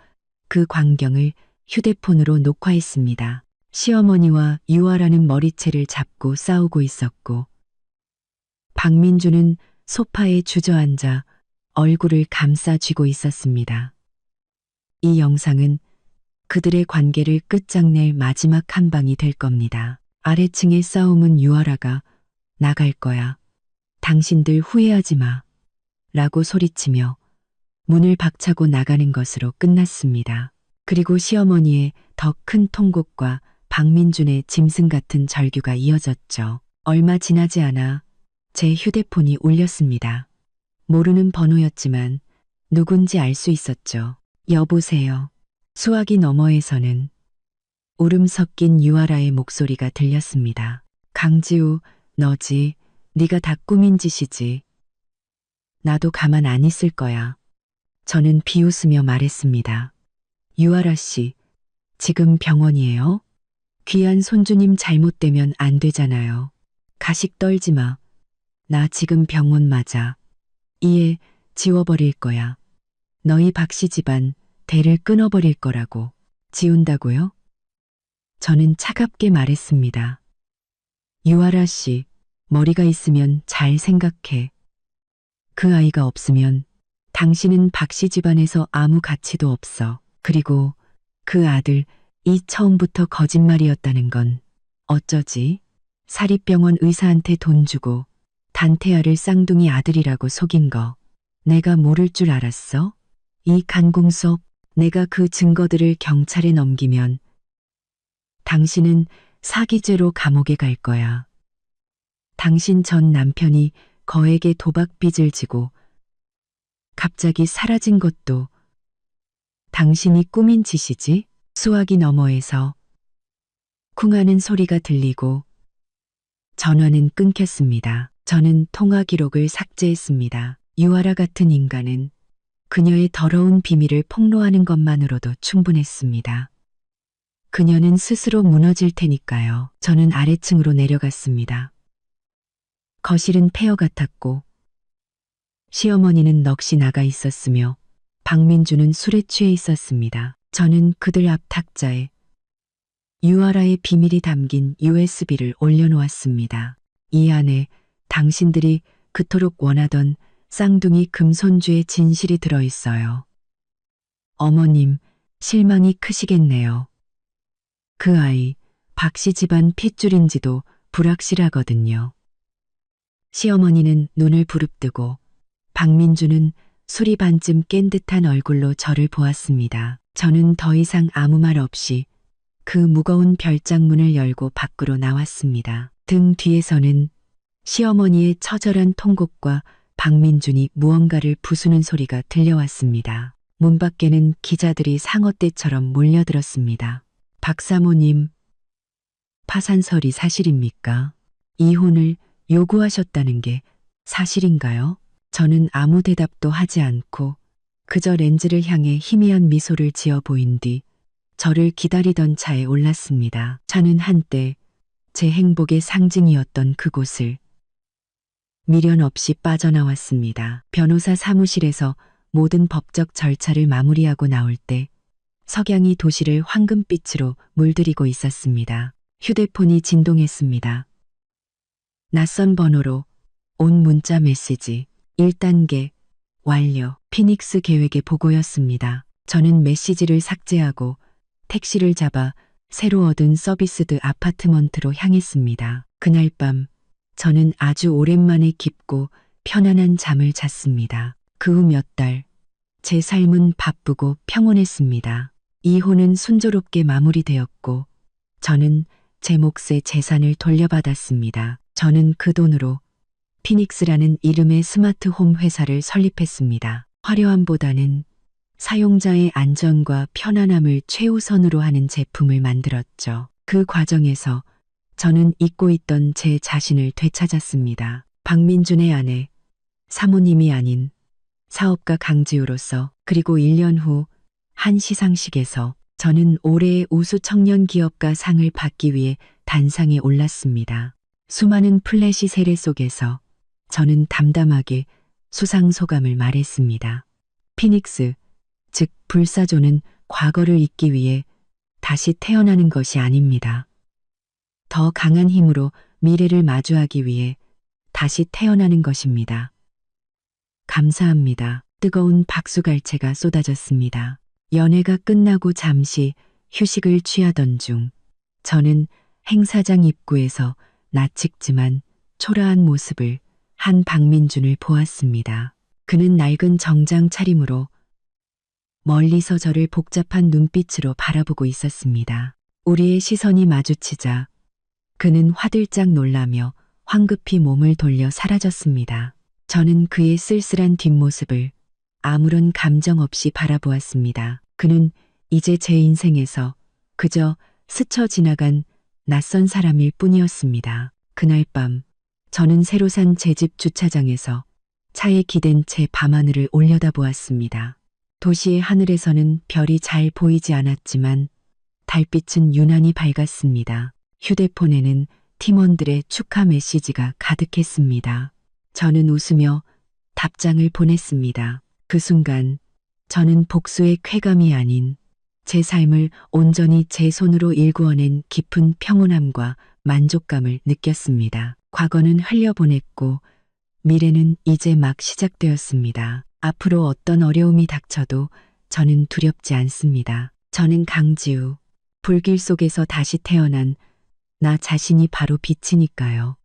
그 광경을 휴대폰으로 녹화했습니다. 시어머니와 유아라는 머리채를 잡고 싸우고 있었고 박민주는 소파에 주저앉아 얼굴을 감싸 쥐고 있었습니다. 이 영상은 그들의 관계를 끝장낼 마지막 한 방이 될 겁니다. 아래층의 싸움은 유아라가 나갈 거야. 당신들 후회하지 마. 라고 소리치며 문을 박차고 나가는 것으로 끝났습니다. 그리고 시어머니의 더 큰 통곡과 박민준의 짐승 같은 절규가 이어졌죠. 얼마 지나지 않아 제 휴대폰이 울렸습니다. 모르는 번호였지만 누군지 알 수 있었죠. 여보세요. 수화기 너머에서는 울음 섞인 유아라의 목소리가 들렸습니다. 강지우, 너지. 네가 다 꾸민 짓이지. 나도 가만 안 있을 거야. 저는 비웃으며 말했습니다. 유아라 씨, 지금 병원이에요? 귀한 손주님 잘못되면 안 되잖아요. 가식 떨지 마. 나 지금 병원 맞아. 이에 지워버릴 거야. 너희 박씨 집안 대를 끊어버릴 거라고. 지운다고요? 저는 차갑게 말했습니다. 유아라 씨, 머리가 있으면 잘 생각해. 그 아이가 없으면 당신은 박씨 집안에서 아무 가치도 없어. 그리고 그 아들, 이 처음부터 거짓말이었다는 건 어쩌지? 사립병원 의사한테 돈 주고 단태아를 쌍둥이 아들이라고 속인 거 내가 모를 줄 알았어? 이 간공섭, 내가 그 증거들을 경찰에 넘기면 당신은 사기죄로 감옥에 갈 거야. 당신 전 남편이 거액의 도박빚을 지고 갑자기 사라진 것도 당신이 꾸민 짓이지? 수화기 너머에서 쿵하는 소리가 들리고 전화는 끊겼습니다. 저는 통화 기록을 삭제했습니다. 유아라 같은 인간은 그녀의 더러운 비밀을 폭로하는 것만으로도 충분했습니다. 그녀는 스스로 무너질 테니까요. 저는 아래층으로 내려갔습니다. 거실은 폐허 같았고 시어머니는 넋이 나가 있었으며 박민주는 술에 취해 있었습니다. 저는 그들 앞 탁자에 유아라의 비밀이 담긴 USB를 올려놓았습니다. 이 안에 당신들이 그토록 원하던 쌍둥이 금손주의 진실이 들어있어요. 어머님, 실망이 크시겠네요. 그 아이, 박씨 집안 핏줄인지도 불확실하거든요. 시어머니는 눈을 부릅뜨고 박민주는 술이 반쯤 깬 듯한 얼굴로 저를 보았습니다. 저는 더 이상 아무 말 없이 그 무거운 별장문을 열고 밖으로 나왔습니다. 등 뒤에서는 시어머니의 처절한 통곡과 박민준이 무언가를 부수는 소리가 들려왔습니다. 문 밖에는 기자들이 상어떼처럼 몰려들었습니다. 박사모님, 파산설이 사실입니까? 이혼을 요구하셨다는 게 사실인가요? 저는 아무 대답도 하지 않고 그저 렌즈를 향해 희미한 미소를 지어 보인 뒤 저를 기다리던 차에 올랐습니다. 차는 한때 제 행복의 상징이었던 그곳을 미련 없이 빠져나왔습니다. 변호사 사무실에서 모든 법적 절차를 마무리하고 나올 때 석양이 도시를 황금빛으로 물들이고 있었습니다. 휴대폰이 진동했습니다. 낯선 번호로 온 문자 메시지 1단계 완료. 피닉스 계획의 보고였습니다. 저는 메시지를 삭제하고 택시를 잡아 새로 얻은 서비스드 아파트먼트로 향했습니다. 그날 밤 저는 아주 오랜만에 깊고 편안한 잠을 잤습니다. 그 후 몇 달 제 삶은 바쁘고 평온했습니다. 이혼은 순조롭게 마무리되었고 저는 제 몫의 재산을 돌려받았습니다. 저는 그 돈으로 피닉스라는 이름의 스마트홈 회사를 설립했습니다. 화려함보다는 사용자의 안전과 편안함을 최우선으로 하는 제품을 만들었죠. 그 과정에서 저는 잊고 있던 제 자신을 되찾았습니다. 박민준의 아내, 사모님이 아닌 사업가 강지우로서. 그리고 1년 후 한 시상식에서 저는 올해의 우수 청년 기업가 상을 받기 위해 단상에 올랐습니다. 수많은 플래시 세례 속에서 저는 담담하게 수상 소감을 말했습니다. 피닉스, 즉 불사조는 과거를 잊기 위해 다시 태어나는 것이 아닙니다. 더 강한 힘으로 미래를 마주하기 위해 다시 태어나는 것입니다. 감사합니다. 뜨거운 박수갈채가 쏟아졌습니다. 연회가 끝나고 잠시 휴식을 취하던 중 저는 행사장 입구에서 나측지만 초라한 모습을 한 박민준을 보았습니다. 그는 낡은 정장 차림으로 멀리서 저를 복잡한 눈빛으로 바라보고 있었습니다. 우리의 시선이 마주치자 그는 화들짝 놀라며 황급히 몸을 돌려 사라졌습니다. 저는 그의 쓸쓸한 뒷모습을 아무런 감정 없이 바라보았습니다. 그는 이제 제 인생에서 그저 스쳐 지나간 낯선 사람일 뿐이었습니다. 그날 밤 저는 새로 산 제 집 주차장에서 차에 기댄 채 밤하늘을 올려다보았습니다. 도시의 하늘에서는 별이 잘 보이지 않았지만 달빛은 유난히 밝았습니다. 휴대폰에는 팀원들의 축하 메시지가 가득했습니다. 저는 웃으며 답장을 보냈습니다. 그 순간 저는 복수의 쾌감이 아닌 제 삶을 온전히 제 손으로 일구어낸 깊은 평온함과 만족감을 느꼈습니다. 과거는 흘려보냈고 미래는 이제 막 시작되었습니다. 앞으로 어떤 어려움이 닥쳐도 저는 두렵지 않습니다. 저는 강지우, 불길 속에서 다시 태어난 나 자신이 바로 빛이니까요.